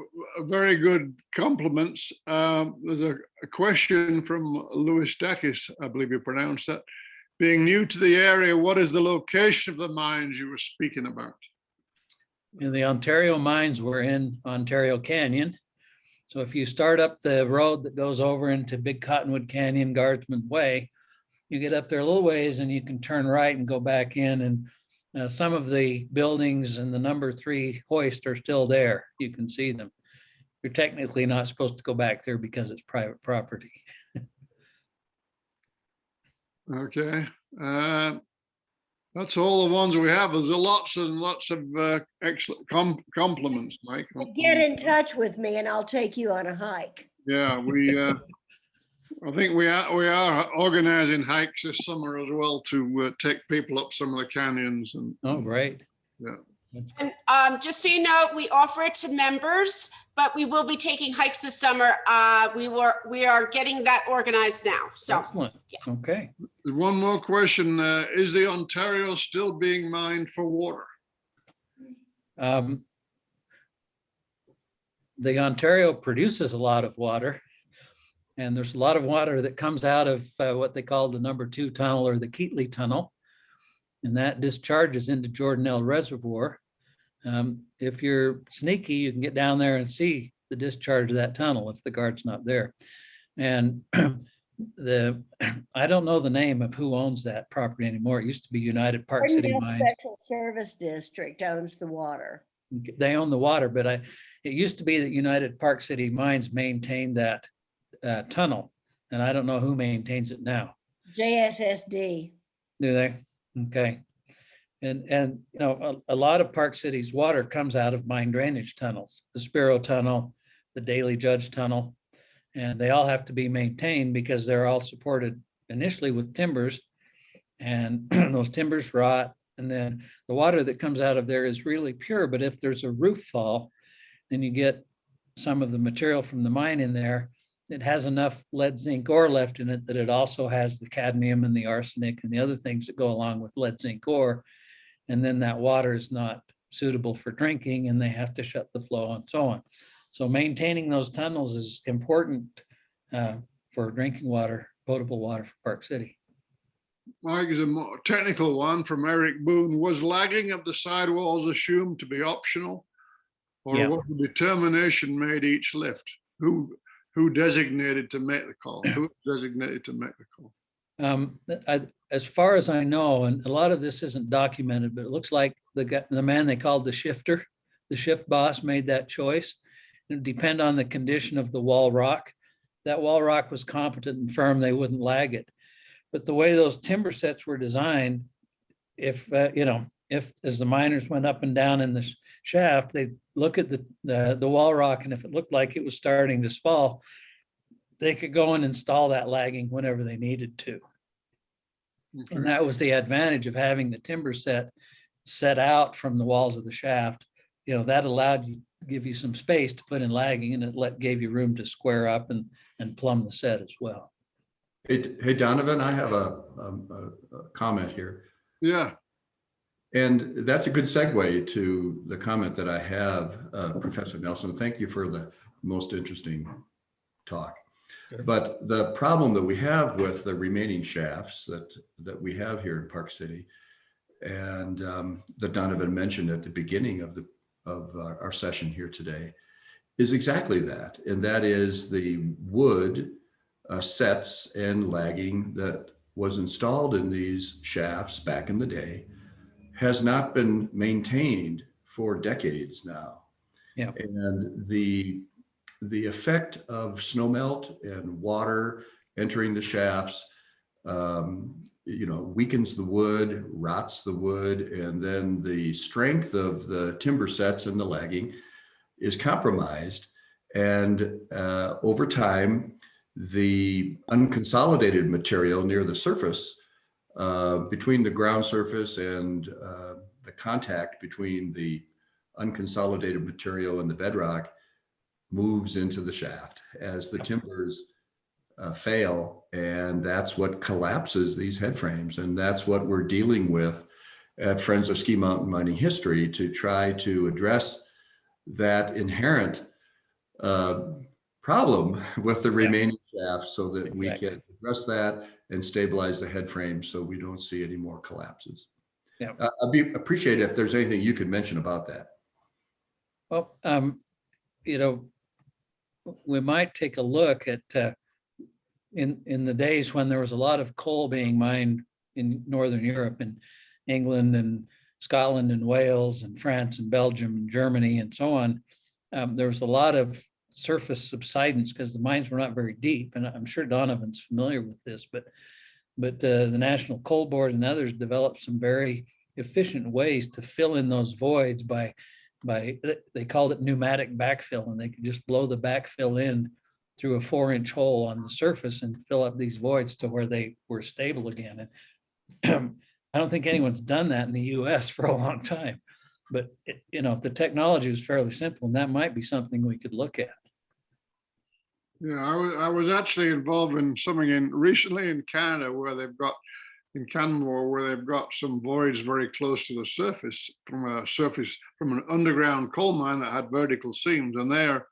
very good compliments. There's a question from Louis Dakis, I believe you pronounced that. Being new to the area, what is the location of the mines you were speaking about? And the Ontario mines were in Ontario Canyon. So if you start up the road that goes over into Big Cottonwood Canyon, Guardsman Way, you get up there a little ways and you can turn right and go back in, and some of the buildings and the number 3 hoist are still there. You can see them. You're technically not supposed to go back there because it's private property. Okay. That's all the ones we have. There's lots and lots of excellent compliments, Mike. Get in touch with me and I'll take you on a hike. Yeah, I think we are organizing hikes this summer as well to take people up some of the canyons. And oh, great. Yeah. And just so you know, we offer it to members, but we will be taking hikes this summer. We are getting that organized now. So, excellent. Yeah. Okay. There's one more question. Is the Ontario still being mined for water? The Ontario produces a lot of water, and there's a lot of water that comes out of what they call the number 2 tunnel or the Keatley tunnel, and that discharges into Jordanelle Reservoir. If you're sneaky, you can get down there and see the discharge of that tunnel if the guard's not there. And I don't know the name of who owns that property anymore. It used to be United Park City Mines. Special Service District owns the water. They own the water, but it used to be that United Park City Mines maintained that tunnel, and I don't know who maintains it now. JSSD. Do they? Okay. And you know, a lot of Park City's water comes out of mine drainage tunnels, the Spiro Tunnel, the Daily Judge Tunnel, and they all have to be maintained because they're all supported initially with timbers, and those timbers rot, and then the water that comes out of there is really pure, but if there's a roof fall, then you get some of the material from the mine in there, it has enough lead zinc ore left in it that it also has the cadmium and the arsenic and the other things that go along with lead zinc ore. And then that water is not suitable for drinking and they have to shut the flow and so on. So maintaining those tunnels is important for drinking water, potable water for Park City. Mike, is a more technical one from Eric Boone. Was lagging of the sidewalls assumed to be optional? Or Yeah. was the determination made each lift? Who designated to make the call? Who designated to make the call? As far as I know, and a lot of this isn't documented, but it looks like the man they called the shifter, the shift boss made that choice. It would depend on the condition of the wall rock. That wall rock was competent and firm, they wouldn't lag it. But the way those timber sets were designed, if as the miners went up and down in the shaft, they look at the wall rock, and if it looked like it was starting to spall, they could go and install that lagging whenever they needed to. Okay. And that was the advantage of having the timber set out from the walls of the shaft. That allowed you, give you some space to put in lagging, and it gave you room to square up and plumb the set as well. Hey, Donovan, I have a comment here. Yeah. And that's a good segue to the comment that I have, Professor Nelson. Thank you for the most interesting talk. Sure. But the problem that we have with the remaining shafts that we have here in Park City, and that Donovan mentioned at the beginning of our session here today, is exactly that. And that is the wood sets and lagging that was installed in these shafts back in the day has not been maintained for decades now. Yeah. And the effect of snowmelt and water entering the shafts, weakens the wood, rots the wood, and then the strength of the timber sets and the lagging is compromised. And over time, the unconsolidated material near the surface, between the ground surface and the contact between the unconsolidated material and the bedrock, moves into the shaft as the timbers fail, and that's what collapses these head frames. And that's what we're dealing with at Friends of Ski Mountain Mining History, to try to address that inherent problem with the remaining shafts, so that we can address that and stabilize the head frame so we don't see any more collapses. Yeah. I'd appreciate it if there's anything you could mention about that. Well, we might take a look at in the days when there was a lot of coal being mined in Northern Europe and England and Scotland and Wales and France and Belgium and Germany and so on. There was a lot of surface subsidence because the mines were not very deep. And I'm sure Donovan's familiar with this, but the National Coal Board and others developed some very efficient ways to fill in those voids by they called it pneumatic backfill, and they could just blow the backfill in through a 4-inch hole on the surface and fill up these voids to where they were stable again. And I don't think anyone's done that in the US for a long time, but the technology is fairly simple, and that might be something we could look at. Yeah, I was actually involved in something recently in Canada, where they've got in Canmore, where they've got some voids very close to the surface from an underground coal mine that had vertical seams, and they're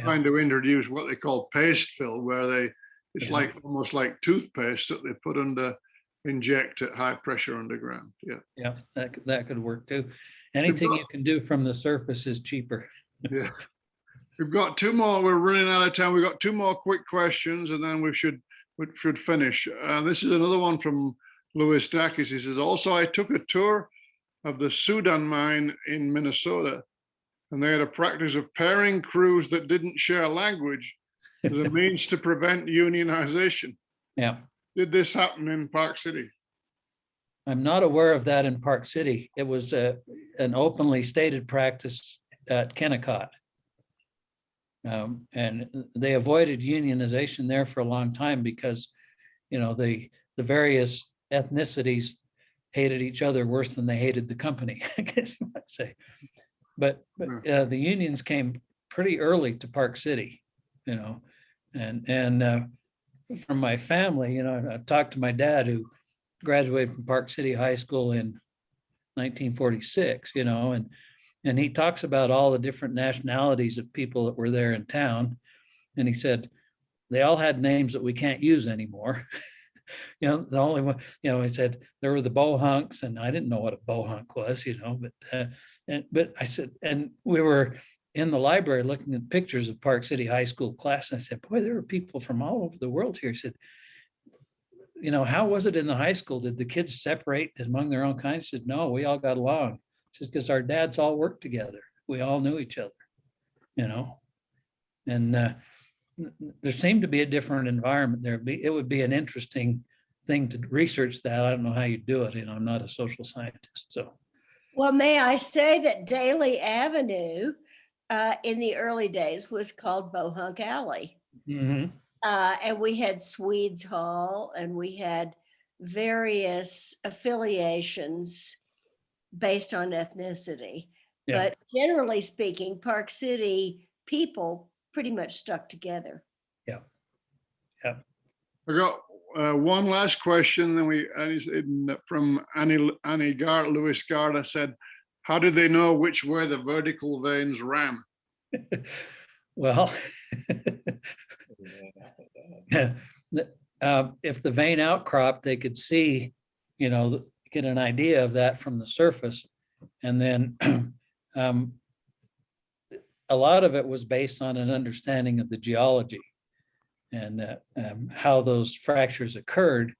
trying to introduce what they call paste fill, where it's like almost like toothpaste that they put inject at high pressure underground. Yeah, that could work too. Anything you can do from the surface is cheaper. Yeah. We've got two more. We're running out of time. We've got two more quick questions, and then we should finish. This is another one from Louis Dakis. He says, also, I took a tour of the Sudan mine in Minnesota, and they had a practice of pairing crews that didn't share language as a means to prevent unionization. Yeah. Did this happen in Park City? I'm not aware of that in Park City. It was an openly stated practice at Kennecott. And they avoided unionization there for a long time because, the various ethnicities hated each other worse than they hated the company, I guess you might say. But the unions came pretty early to Park City. And from my family, you know, I talked to my dad who graduated from Park City High School in 1946, you know, and he talks about all the different nationalities of people that were there in town. And he said, they all had names that we can't use anymore. You know, the only one, you know, he said there were the Bohunks, and I didn't know what a Bohunk was, you know, but I said, and we were in the library looking at pictures of Park City High School class. And I said, boy, there are people from all over the world here. He said, you know, how was it in the high school? Did the kids separate among their own kind? He said, no, we all got along. He says, because our dads all worked together. We all knew each other, you know, and there seemed to be a different environment there. It would be an interesting thing to research that. I don't know how you do it. You know, I'm not a social scientist, so. Well, may I say that Daly Avenue in the early days was called Bohunk Alley. Mhm. And we had Swedes Hall, and we had various affiliations based on ethnicity. Yeah. But generally speaking, Park City people pretty much stuck together. I got one last question, then from Annie Lewis Garda said, how did they know which way the vertical veins ran? Well, if the vein outcrop, they could see, you know, get an idea of that from the surface. And then a lot of it was based on an understanding of the geology and how those fractures occurred.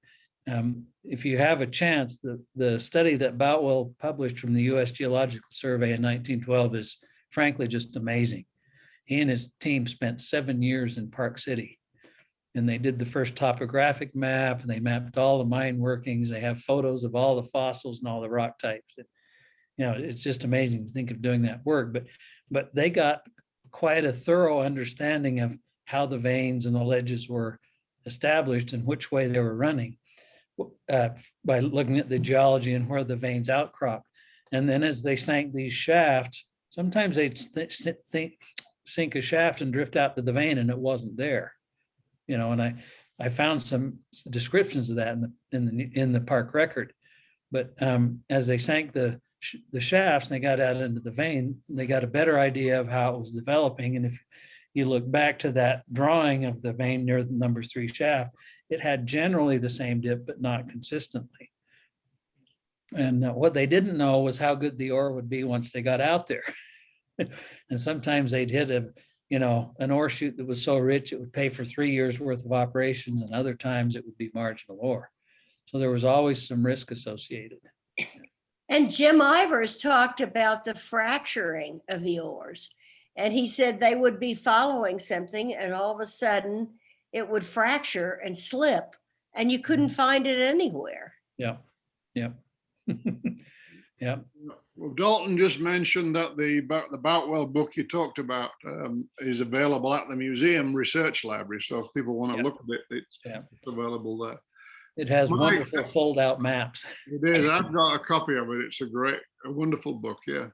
If you have a chance, the study that Boutwell published from the U.S. Geological Survey in 1912 is frankly just amazing. He and his team spent 7 years in Park City, and they did the first topographic map, and they mapped all the mine workings. They have photos of all the fossils and all the rock types. You know, it's just amazing to think of doing that work, but they got quite a thorough understanding of how the veins and the ledges were established and which way they were running by looking at the geology and where the veins outcropped. And then as they sank these shafts, sometimes they'd sink a shaft and drift out to the vein and it wasn't there. You know, and I found some descriptions of that in the park record. But as they sank the shafts and they got out into the vein, they got a better idea of how it was developing. And if you look back to that drawing of the vein near the number 3 shaft, it had generally the same dip, but not consistently. And what they didn't know was how good the ore would be once they got out there. And sometimes they'd hit an ore chute that was so rich it would pay for 3 years worth of operations, and other times it would be marginal ore. So there was always some risk associated. And Jim Ivers talked about the fracturing of the ores. And he said they would be following something and all of a sudden it would fracture and slip and you couldn't find it anywhere. Yeah. Yeah. Well, Dalton just mentioned that the Boutwell book you talked about is available at the museum research library. So if people want to look at it, it's available there. It has wonderful fold-out maps. It is. I've got a copy of it. It's a wonderful book. Yeah.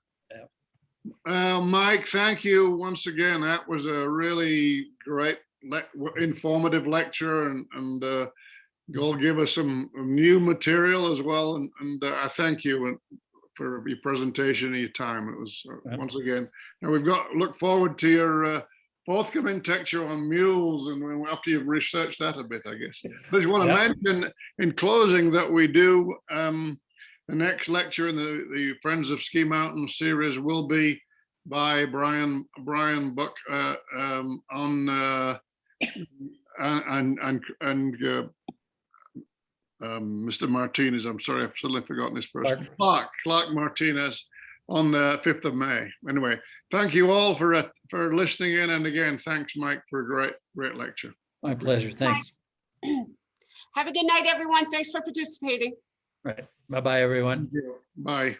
Mike, thank you once again. That was a really great, informative lecture, and you'll give us some new material as well. And I thank you for your presentation and your time. It was once again. And look forward to your forthcoming lecture on mules, and after you've researched that a bit, I guess. I just want to mention in closing that we do the next lecture in the Friends of Ski Mountain series will be by Brian Buck on Mr. Martinez. I'm sorry, I've suddenly forgotten his first name. Clark Martinez on the 5th of May. Anyway, thank you all for listening in, and again, thanks, Mike, for a great lecture. My pleasure. Thanks. Have a good night, everyone. Thanks for participating. Right. Bye-bye, everyone. Bye.